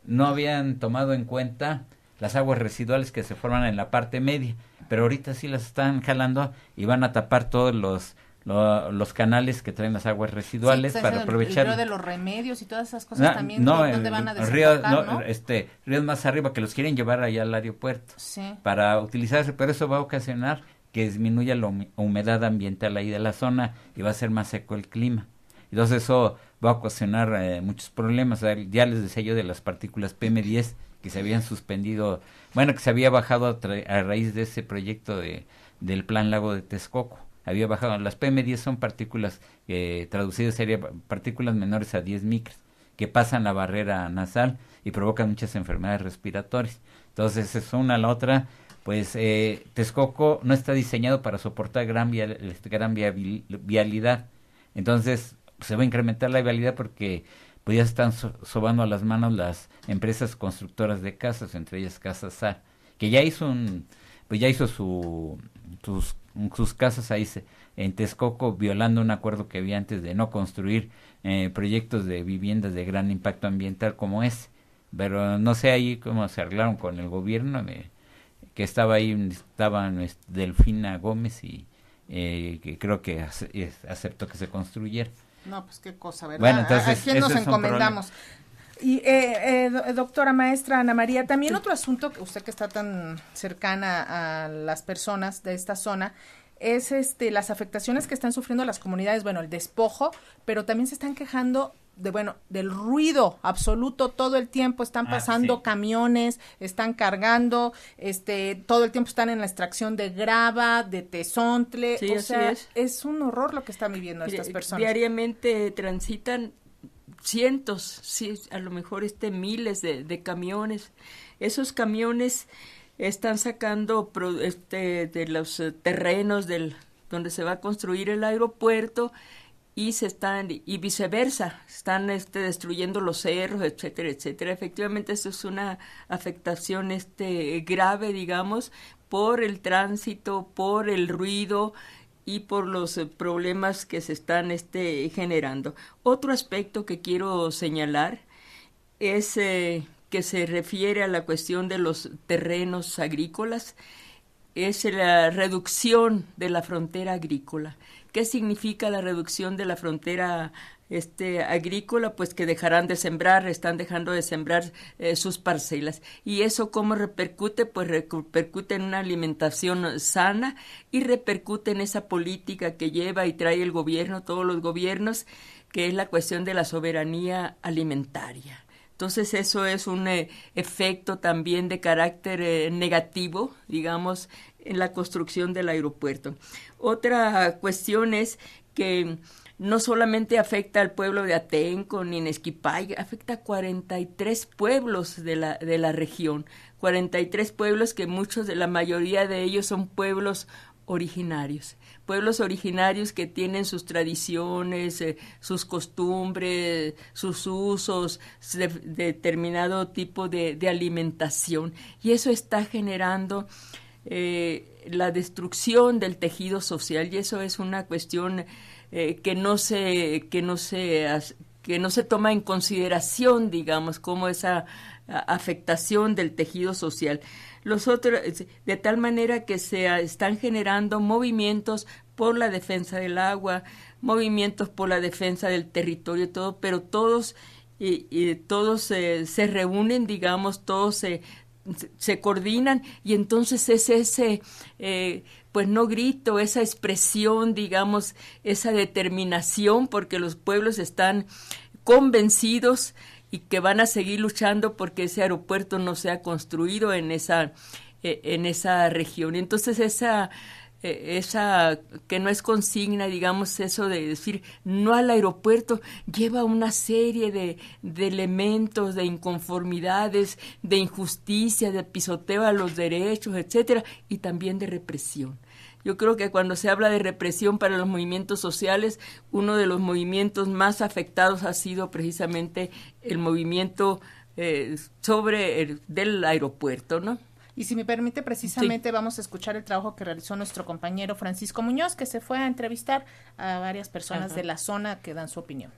no habían tomado en cuenta las aguas residuales que se forman en la parte media, pero ahorita sí las están jalando y van a tapar todos los canales que traen las aguas residuales para aprovechar. El río de los Remedios y todas esas cosas también, ¿dónde van a desembocar, ríos más arriba, que los quieren llevar allá al aeropuerto para utilizarse, pero eso va a ocasionar que disminuya la humedad ambiental ahí de la zona y va a ser más seco el clima. Entonces eso va a ocasionar muchos problemas. Ya les decía yo de las partículas PM10 que se habían suspendido, que se había bajado a raíz de ese proyecto del Plan Lago de Texcoco. había bajado. Las PM10 son partículas, traducidas sería partículas menores a 10 micras, que pasan la barrera nasal y provocan muchas enfermedades respiratorias. Entonces, es una. La otra, pues Texcoco no está diseñado para soportar gran vialidad. Entonces, se va a incrementar la vialidad porque pues ya están sobando a las manos las empresas constructoras de casas, entre ellas Casa SAR, que ya hizo sus casas ahí en Texcoco, violando un acuerdo que había antes de no construir proyectos de viviendas de gran impacto ambiental como ese. Pero no sé ahí cómo se arreglaron con el gobierno, que estaban Delfina Gómez y que creo que aceptó que se construyera. No, pues qué cosa, ¿verdad? Bueno, entonces, ¿a quién nos encomendamos? Y doctora maestra Ana María, también otro asunto, que usted que está tan cercana a las personas de esta zona, es las afectaciones que están sufriendo las comunidades, bueno, el despojo, pero también se están quejando del ruido absoluto todo el tiempo, están pasando camiones, están cargando, todo el tiempo están en la extracción de grava, de tezontle, sí, o sea, es un horror lo que están viviendo estas personas. Diariamente transitan cientos, sí, a lo mejor miles de camiones. Esos camiones están sacando de los terrenos donde se va a construir el aeropuerto y viceversa, están destruyendo los cerros, etcétera, etcétera. Efectivamente, eso es una afectación grave, digamos, por el tránsito, por el ruido y por los problemas que se están generando. Otro aspecto que quiero señalar es que se refiere a la cuestión de los terrenos agrícolas, es la reducción de la frontera agrícola. ¿Qué significa la reducción de la frontera agrícola? Pues que dejarán de sembrar, están dejando de sembrar sus parcelas. ¿Y eso cómo repercute? Pues repercute en una alimentación sana y repercute en esa política que lleva y trae el gobierno, todos los gobiernos, que es la cuestión de la soberanía alimentaria. Entonces eso es un efecto también de carácter negativo, digamos, en la construcción del aeropuerto. Otra cuestión es que no solamente afecta al pueblo de Atenco ni en Esquipay, afecta a 43 pueblos de la región, 43 pueblos que la mayoría de ellos son pueblos originarios que tienen sus tradiciones, sus costumbres, sus usos, determinado tipo de alimentación, y eso está generando la destrucción del tejido social, y eso es una cuestión que no se toma en consideración, digamos, como esa afectación del tejido social. Los otros, de tal manera que se están generando movimientos por la defensa del agua, movimientos por la defensa del territorio, todo, pero todos se reúnen, digamos, todos se coordinan, y entonces es ese pues no grito, esa expresión, digamos, esa determinación, porque los pueblos están convencidos y que van a seguir luchando porque ese aeropuerto no sea construido en esa región. Y entonces esa que no es consigna, digamos, eso de decir no al aeropuerto, lleva una serie de elementos, de inconformidades, de injusticia, de pisoteo a los derechos, etcétera, y también de represión. Yo creo que cuando se habla de represión para los movimientos sociales, uno de los movimientos más afectados ha sido precisamente el movimiento del aeropuerto, ¿no? Y si me permite, precisamente vamos a escuchar el trabajo que realizó nuestro compañero Francisco Muñoz, que se fue a entrevistar a varias personas de la zona que dan su opinión.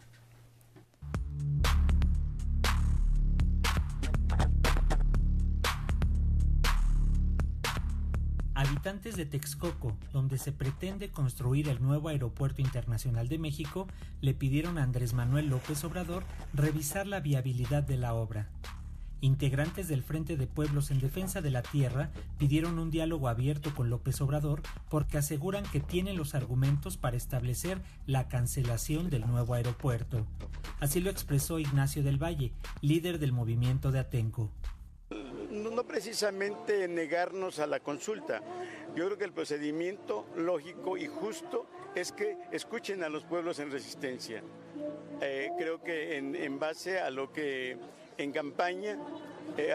Habitantes de Texcoco, donde se pretende construir el nuevo Aeropuerto Internacional de México, le pidieron a Andrés Manuel López Obrador revisar la viabilidad de la obra. Integrantes del Frente de Pueblos en Defensa de la Tierra pidieron un diálogo abierto con López Obrador porque aseguran que tiene los argumentos para establecer la cancelación del nuevo aeropuerto. Así lo expresó Ignacio del Valle, líder del movimiento de Atenco. No precisamente negarnos a la consulta, Yo creo que el procedimiento lógico y justo es que escuchen a los pueblos en resistencia. Creo que en base a lo que en campaña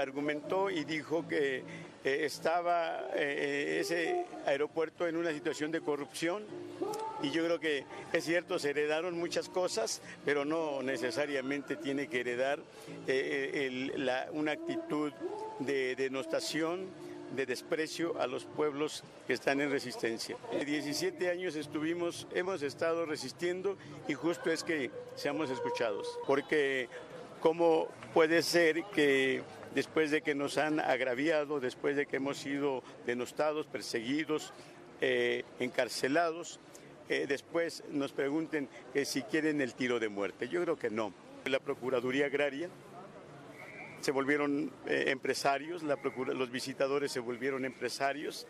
argumentó y dijo que estaba ese aeropuerto en una situación de corrupción, y yo creo que es cierto, se heredaron muchas cosas, pero no necesariamente tiene que heredar una actitud de denostación, de desprecio a los pueblos que están en resistencia. 17 años hemos estado resistiendo, y justo es que seamos escuchados, porque ¿cómo puede ser que después de que nos han agraviado, después de que hemos sido denostados, perseguidos, encarcelados, después nos pregunten que si quieren el tiro de muerte? Yo creo que no. La Procuraduría Agraria se volvieron empresarios, los visitadores se volvieron empresarios,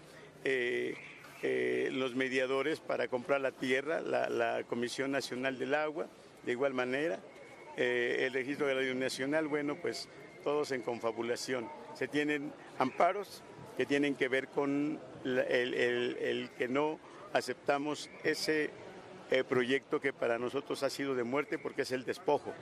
los mediadores para comprar la tierra, la Comisión Nacional del Agua, de igual manera, el Registro Agrario Nacional, bueno, pues todos en confabulación. Se tienen amparos que tienen que ver con el que no aceptamos ese proyecto que para nosotros ha sido de muerte, porque es el despojo.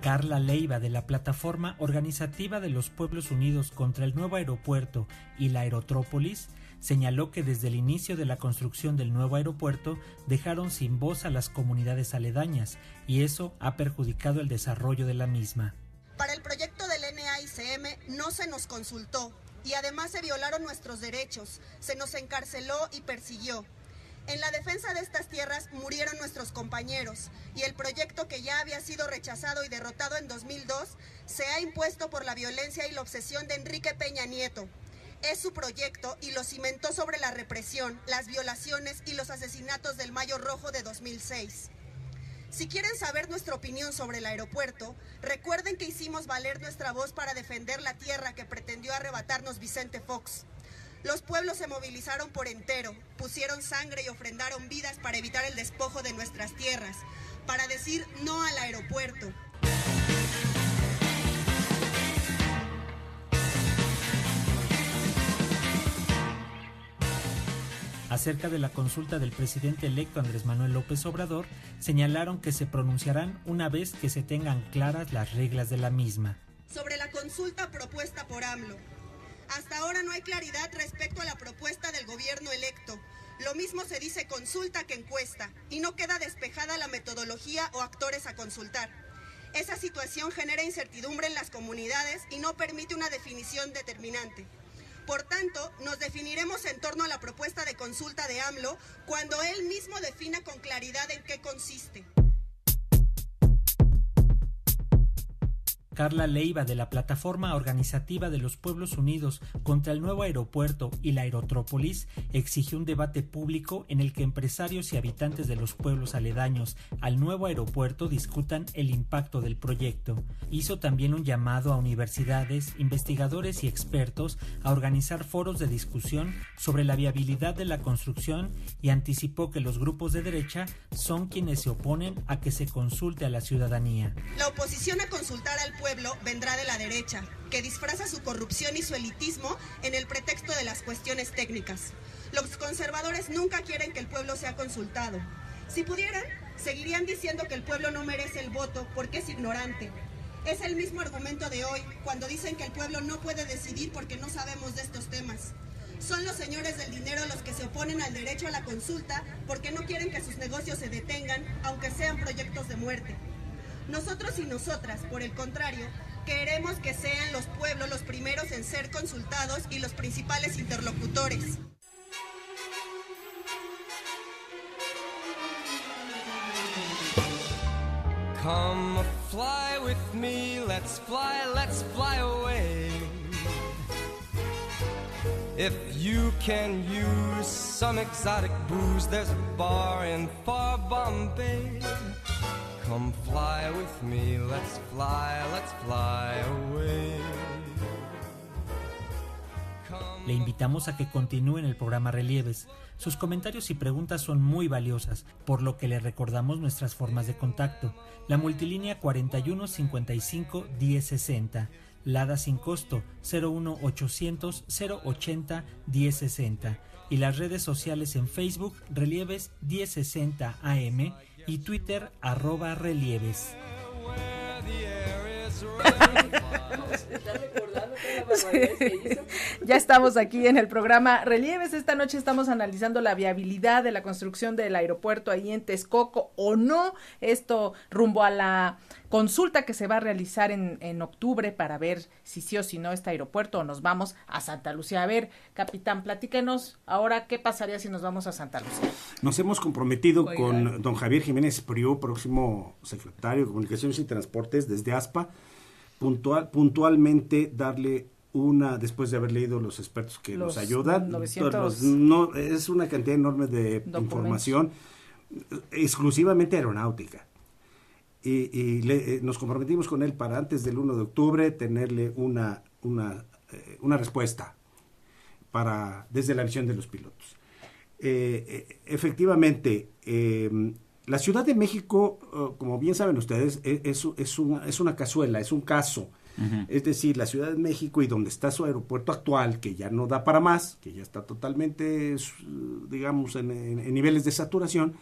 Carla Leiva, de la Plataforma Organizativa de los Pueblos Unidos contra el Nuevo Aeropuerto y la Aerotrópolis, señaló que desde el inicio de la construcción del nuevo aeropuerto dejaron sin voz a las comunidades aledañas, y eso ha perjudicado el desarrollo de la misma. Para el proyecto del NAICM no se nos consultó, y además se violaron nuestros derechos, se nos encarceló y persiguió. En la defensa de estas tierras murieron nuestros compañeros, y el proyecto, que ya había sido rechazado y derrotado en 2002, se ha impuesto por la violencia y la obsesión de Enrique Peña Nieto. Es su proyecto y lo cimentó sobre la represión, las violaciones y los asesinatos del Mayo Rojo de 2006. Si quieren saber nuestra opinión sobre el aeropuerto, recuerden que hicimos valer nuestra voz para defender la tierra que pretendió arrebatarnos Vicente Fox. Los pueblos se movilizaron por entero, pusieron sangre y ofrendaron vidas para evitar el despojo de nuestras tierras, para decir no al aeropuerto. Acerca de la consulta del presidente electo Andrés Manuel López Obrador, señalaron que se pronunciarán una vez que se tengan claras las reglas de la misma. Sobre la consulta propuesta por AMLO. Hasta ahora no hay claridad respecto a la propuesta del gobierno electo. Lo mismo se dice consulta que encuesta, y no queda despejada la metodología o actores a consultar. Esa situación genera incertidumbre en las comunidades y no permite una definición determinante. Por tanto, nos definiremos en torno a la propuesta de consulta de AMLO cuando él mismo defina con claridad en qué consiste. Carla Leiva, de la Plataforma Organizativa de los Pueblos Unidos contra el Nuevo Aeropuerto y la Aerotrópolis, exigió un debate público en el que empresarios y habitantes de los pueblos aledaños al nuevo aeropuerto discutan el impacto del proyecto. Hizo también un llamado a universidades, investigadores y expertos a organizar foros de discusión sobre la viabilidad de la construcción, y anticipó que los grupos de derecha son quienes se oponen a que se consulte a la ciudadanía. La oposición a consultar al pueblo vendrá de la derecha, que disfraza su corrupción y su elitismo en el pretexto de las cuestiones técnicas. Los conservadores nunca quieren que el pueblo sea consultado. Si pudieran, seguirían diciendo que el pueblo no merece el voto porque es ignorante. Es el mismo argumento de hoy, cuando dicen que el pueblo no puede decidir porque no sabemos de estos temas. Son los señores del dinero los que se oponen al derecho a la consulta porque no quieren que sus negocios se detengan, aunque sean proyectos de muerte. Nosotros y nosotras, por el contrario, queremos que sean los pueblos los primeros en ser consultados y los principales interlocutores. Come fly with me, let's fly away. If you can use some exotic booze, there's a bar in far Bombay. Come fly with me, let's fly away. Come Le invitamos a que continúe en el programa Relieves. Sus comentarios y preguntas son muy valiosas, por lo que le recordamos nuestras formas de contacto. La multilínea 41 55 1060, Lada sin costo 01 800 080 1060 y las redes sociales en Facebook Relieves 1060 AM y Twitter @relieves. Ya estamos aquí en el programa Relieves. Esta noche estamos analizando la viabilidad de la construcción del aeropuerto ahí en Texcoco o no. Esto rumbo a la consulta que se va a realizar en octubre para ver si sí o si no este aeropuerto, o nos vamos a Santa Lucía. A ver, capitán, platíquenos ahora qué pasaría si nos vamos a Santa Lucía. Nos hemos comprometido con don Javier Jiménez Priu, próximo secretario de Comunicaciones y Transportes desde ASPA, puntualmente darle después de haber leído los expertos que nos ayudan, 900 es una cantidad enorme de información, exclusivamente aeronáutica. Y nos comprometimos con él para antes del 1 de octubre tenerle una respuesta desde la visión de los pilotos. Efectivamente, la Ciudad de México, como bien saben ustedes, es una cazuela, es un caso. Uh-huh. Es decir, la Ciudad de México y donde está su aeropuerto actual, que ya no da para más, que ya está totalmente, digamos, en niveles de saturación,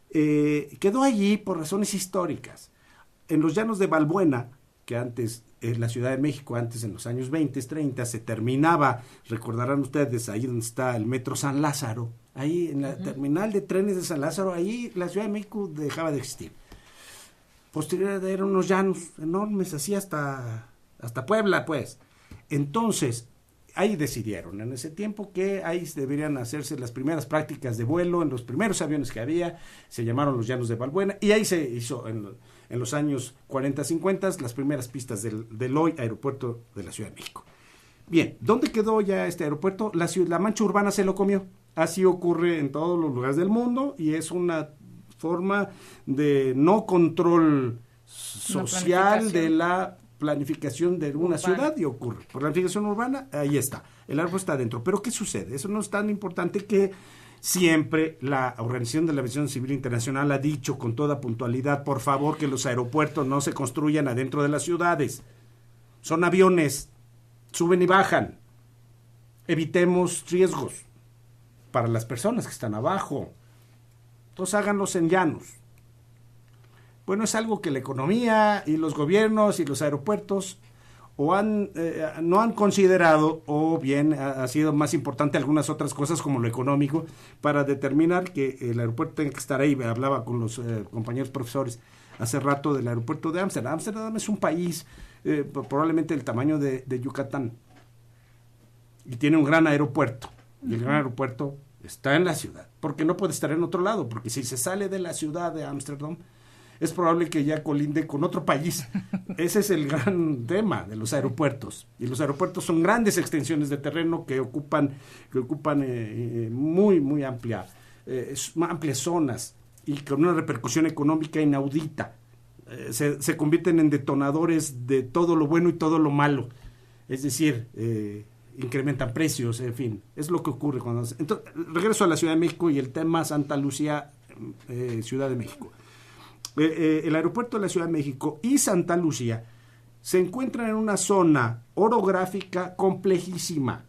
quedó allí por razones históricas. En los llanos de Balbuena, que antes, la Ciudad de México, antes en los años 20, 30, se terminaba, recordarán ustedes, ahí donde está el Metro San Lázaro, ahí en la terminal de trenes de San Lázaro, ahí la Ciudad de México dejaba de existir. Posteriormente eran unos llanos enormes, así hasta Puebla, pues. Entonces, ahí decidieron en ese tiempo que ahí deberían hacerse las primeras prácticas de vuelo en los primeros aviones que había, se llamaron los llanos de Balbuena, y ahí se hizo en los años 40, 50 las primeras pistas del hoy aeropuerto de la Ciudad de México. Bien, ¿dónde quedó ya este aeropuerto? La mancha urbana se lo comió. Así ocurre en todos los lugares del mundo y es una forma de no control social de la planificación de una ciudad y ocurre. Por planificación urbana, ahí está. El árbol está adentro. Pero ¿qué sucede? Eso no es tan importante que siempre la Organización de la Aviación Civil Internacional ha dicho con toda puntualidad, por favor, que los aeropuertos no se construyan adentro de las ciudades. Son aviones, suben y bajan. Evitemos riesgos para las personas que están abajo. Entonces háganlos en llanos. Bueno, es algo que la economía y los gobiernos y los aeropuertos no han considerado, o bien ha sido más importante algunas otras cosas como lo económico para determinar que el aeropuerto tenga que estar ahí. Hablaba con los compañeros profesores hace rato del aeropuerto de Ámsterdam. Ámsterdam es un país probablemente del tamaño de Yucatán y tiene un gran aeropuerto. Y el gran aeropuerto está en la ciudad, porque no puede estar en otro lado, porque si se sale de la ciudad de Ámsterdam, es probable que ya colinde con otro país. Ese es el gran tema de los aeropuertos. Y los aeropuertos son grandes extensiones de terreno que ocupan muy amplias zonas y con una repercusión económica inaudita. Se convierten en detonadores de todo lo bueno y todo lo malo. Es decir, incrementan precios, en fin, es lo que ocurre cuando... Entonces, regreso a la Ciudad de México y el tema Santa Lucía, Ciudad de México. El aeropuerto de la Ciudad de México y Santa Lucía se encuentran en una zona orográfica complejísima.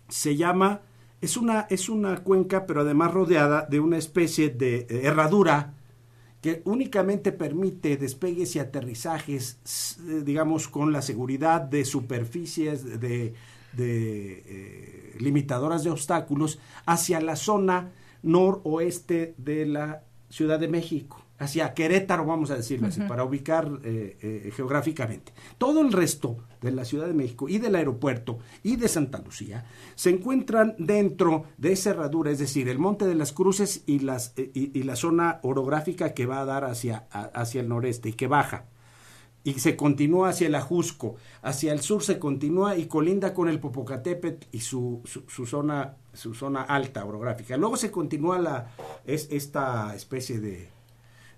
Es una cuenca, pero además rodeada de una especie de herradura que únicamente permite despegues y aterrizajes, digamos, con la seguridad de superficies de limitadoras de obstáculos hacia la zona noroeste de la Ciudad de México, hacia Querétaro, vamos a decirlo así, para ubicar geográficamente. Todo el resto de la Ciudad de México y del aeropuerto y de Santa Lucía se encuentran dentro de esa herradura, es decir, el Monte de las Cruces y la zona orográfica que va a dar hacia el noreste y que baja. Y se continúa hacia el Ajusco, hacia el sur se continúa y colinda con el Popocatépetl y su zona alta orográfica. Luego se continúa esta especie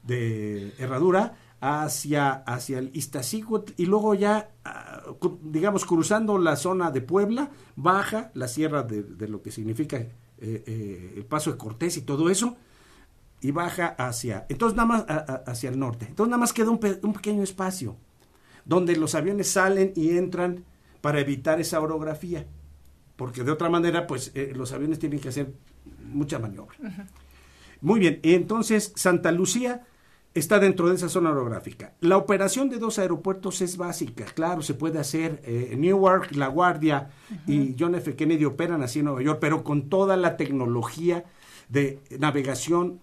de herradura hacia el Iztaccíhuatl y luego ya, digamos, cruzando la zona de Puebla, baja la sierra de lo que significa el Paso de Cortés y todo eso, y baja entonces nada más hacia el norte. Entonces nada más queda un pequeño espacio donde los aviones salen y entran para evitar esa orografía, porque de otra manera pues los aviones tienen que hacer mucha maniobra. Uh-huh. Muy bien, entonces Santa Lucía está dentro de esa zona orográfica. La operación de 2 aeropuertos es básica, claro, se puede hacer. Newark, La Guardia y John F. Kennedy operan así en Nueva York, pero con toda la tecnología de navegación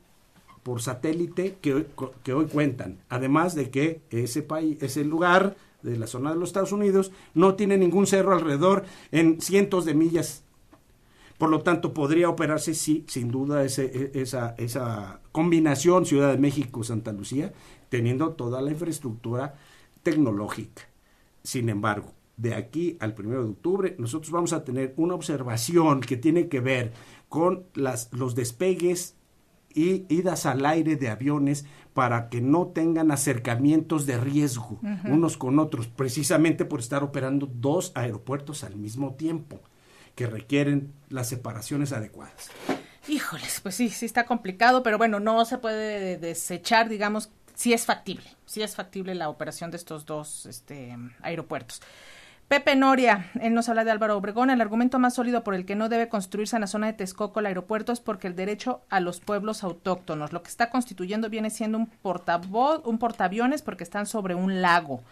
por satélite que hoy cuentan. Además de que ese lugar de la zona de los Estados Unidos no tiene ningún cerro alrededor en cientos de millas. Por lo tanto, podría operarse, sí, sin duda, esa combinación Ciudad de México-Santa Lucía, teniendo toda la infraestructura tecnológica. Sin embargo, de aquí al 1 de octubre, nosotros vamos a tener una observación que tiene que ver con los despegues y idas al aire de aviones para que no tengan acercamientos de riesgo unos con otros, precisamente por estar operando 2 aeropuertos al mismo tiempo, que requieren las separaciones adecuadas. Híjoles, pues sí está complicado, pero bueno, no se puede desechar, digamos, sí es factible la operación de estos 2 aeropuertos. Pepe Noria, él nos habla de Álvaro Obregón. El argumento más sólido por el que no debe construirse en la zona de Texcoco el aeropuerto es porque el derecho a los pueblos autóctonos. Lo que está constituyendo viene siendo un portaaviones porque están sobre un lago.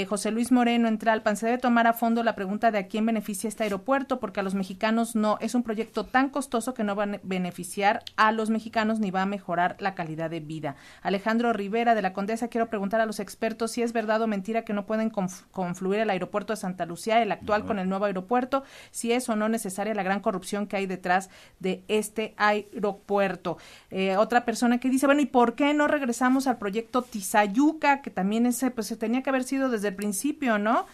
José Luis Moreno, en Tlalpan, se debe tomar a fondo la pregunta de a quién beneficia este aeropuerto, porque a los mexicanos no. Es un proyecto tan costoso que no va a beneficiar a los mexicanos ni va a mejorar la calidad de vida. Alejandro Rivera, de la Condesa, quiero preguntar a los expertos si es verdad o mentira que no pueden confluir el aeropuerto de Santa Lucía, el actual, con el nuevo aeropuerto, si es o no necesaria la gran corrupción que hay detrás de este aeropuerto. Otra persona que dice, bueno, ¿y por qué no regresamos al proyecto Tizayuca, que también se tenía que haber sido desde el principio, ¿no?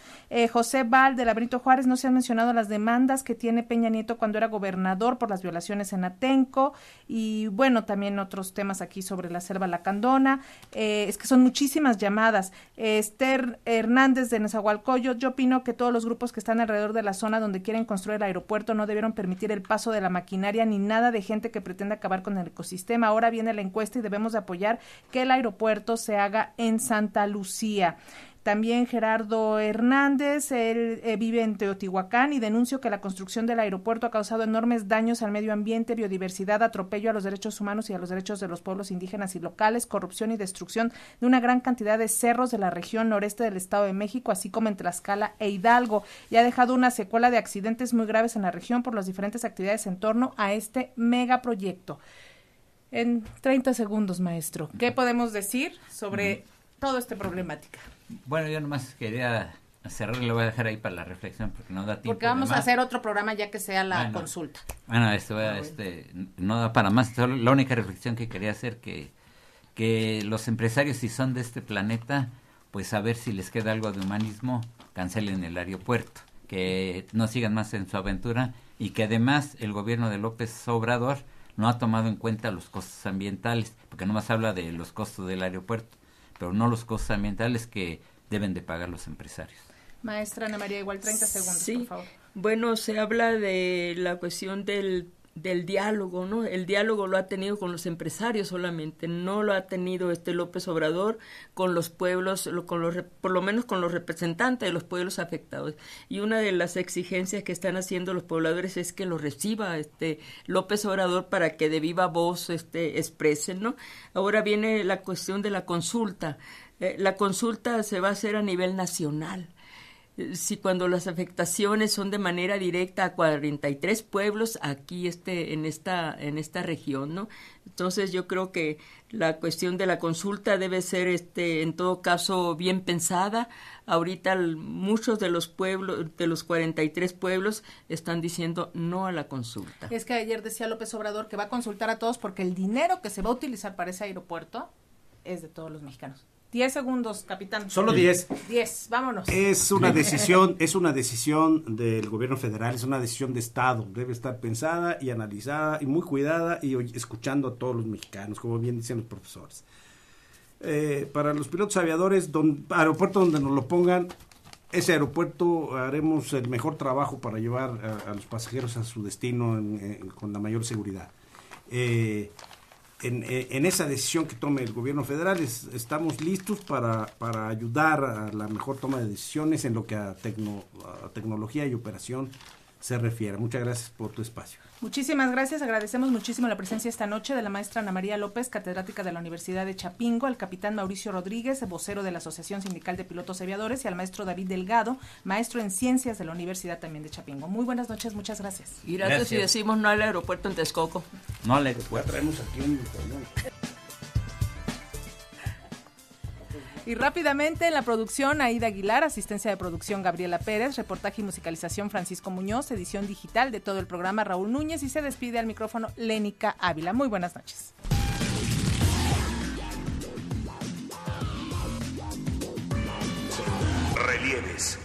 José Val, de la Benito Juárez, no se han mencionado las demandas que tiene Peña Nieto cuando era gobernador por las violaciones en Atenco, y bueno, también otros temas aquí sobre la selva lacandona. Es que son muchísimas llamadas. Esther Hernández, de Nezahualcóyotl, yo opino que todos los grupos que están alrededor de la zona donde quieren construir el aeropuerto no debieron permitir el paso de la maquinaria ni nada de gente que pretende acabar con el ecosistema. Ahora viene la encuesta y debemos de apoyar que el aeropuerto se haga en Santa Lucía. También Gerardo Hernández, él vive en Teotihuacán y denunció que la construcción del aeropuerto ha causado enormes daños al medio ambiente, biodiversidad, atropello a los derechos humanos y a los derechos de los pueblos indígenas y locales, corrupción y destrucción de una gran cantidad de cerros de la región noreste del Estado de México, así como en Tlaxcala e Hidalgo, y ha dejado una secuela de accidentes muy graves en la región por las diferentes actividades en torno a este megaproyecto. En 30 segundos, maestro, ¿qué podemos decir sobre toda esta problemática? Bueno, yo nomás quería cerrar, lo voy a dejar ahí para la reflexión porque no da tiempo. Porque vamos a hacer otro programa ya que sea la consulta. Bueno, no da para más. Solo la única reflexión que quería hacer que los empresarios, si son de este planeta, pues a ver si les queda algo de humanismo, cancelen el aeropuerto, que no sigan más en su aventura y que además el gobierno de López Obrador no ha tomado en cuenta los costos ambientales, porque nomás habla de los costos del aeropuerto, pero no los costos ambientales que deben de pagar los empresarios. Maestra Ana María, igual 30 segundos, por favor. Bueno, se habla de la cuestión del diálogo, ¿no? El diálogo lo ha tenido con los empresarios solamente, no lo ha tenido López Obrador con los pueblos, por lo menos con los representantes de los pueblos afectados. Y una de las exigencias que están haciendo los pobladores es que lo reciba López Obrador para que de viva voz expresen, ¿no? Ahora viene la cuestión de la consulta. La consulta se va a hacer a nivel nacional. Si cuando las afectaciones son de manera directa a 43 pueblos aquí en esta región, ¿no? Entonces yo creo que la cuestión de la consulta debe ser en todo caso bien pensada. Ahorita muchos de los pueblos, de los 43 pueblos, están diciendo no a la consulta. Es que ayer decía López Obrador que va a consultar a todos porque el dinero que se va a utilizar para ese aeropuerto es de todos los mexicanos. 10 segundos, capitán. Solo 10. 10, vámonos. Es una decisión del gobierno federal, es una decisión de Estado. Debe estar pensada y analizada y muy cuidada y escuchando a todos los mexicanos, como bien dicen los profesores. para los pilotos aviadores, aeropuerto donde nos lo pongan, ese aeropuerto haremos el mejor trabajo para llevar a los pasajeros a su destino con la mayor seguridad. En esa decisión que tome el gobierno federal estamos listos para ayudar a la mejor toma de decisiones en lo que a tecnología y operación se refiere. Muchas gracias por tu espacio. Muchísimas gracias, agradecemos muchísimo la presencia esta noche de la maestra Ana María López, catedrática de la Universidad de Chapingo, al capitán Mauricio Rodríguez, vocero de la Asociación Sindical de Pilotos Aviadores, y al maestro David Delgado, maestro en Ciencias de la Universidad también de Chapingo. Muy buenas noches, muchas gracias. Y gracias. Si decimos no al aeropuerto en Texcoco. No al aeropuerto. Traemos aquí un cañón. Y rápidamente en la producción, Aida Aguilar, asistencia de producción Gabriela Pérez, reportaje y musicalización Francisco Muñoz, edición digital de todo el programa Raúl Núñez, y se despide al micrófono Lénica Ávila. Muy buenas noches. Relieves.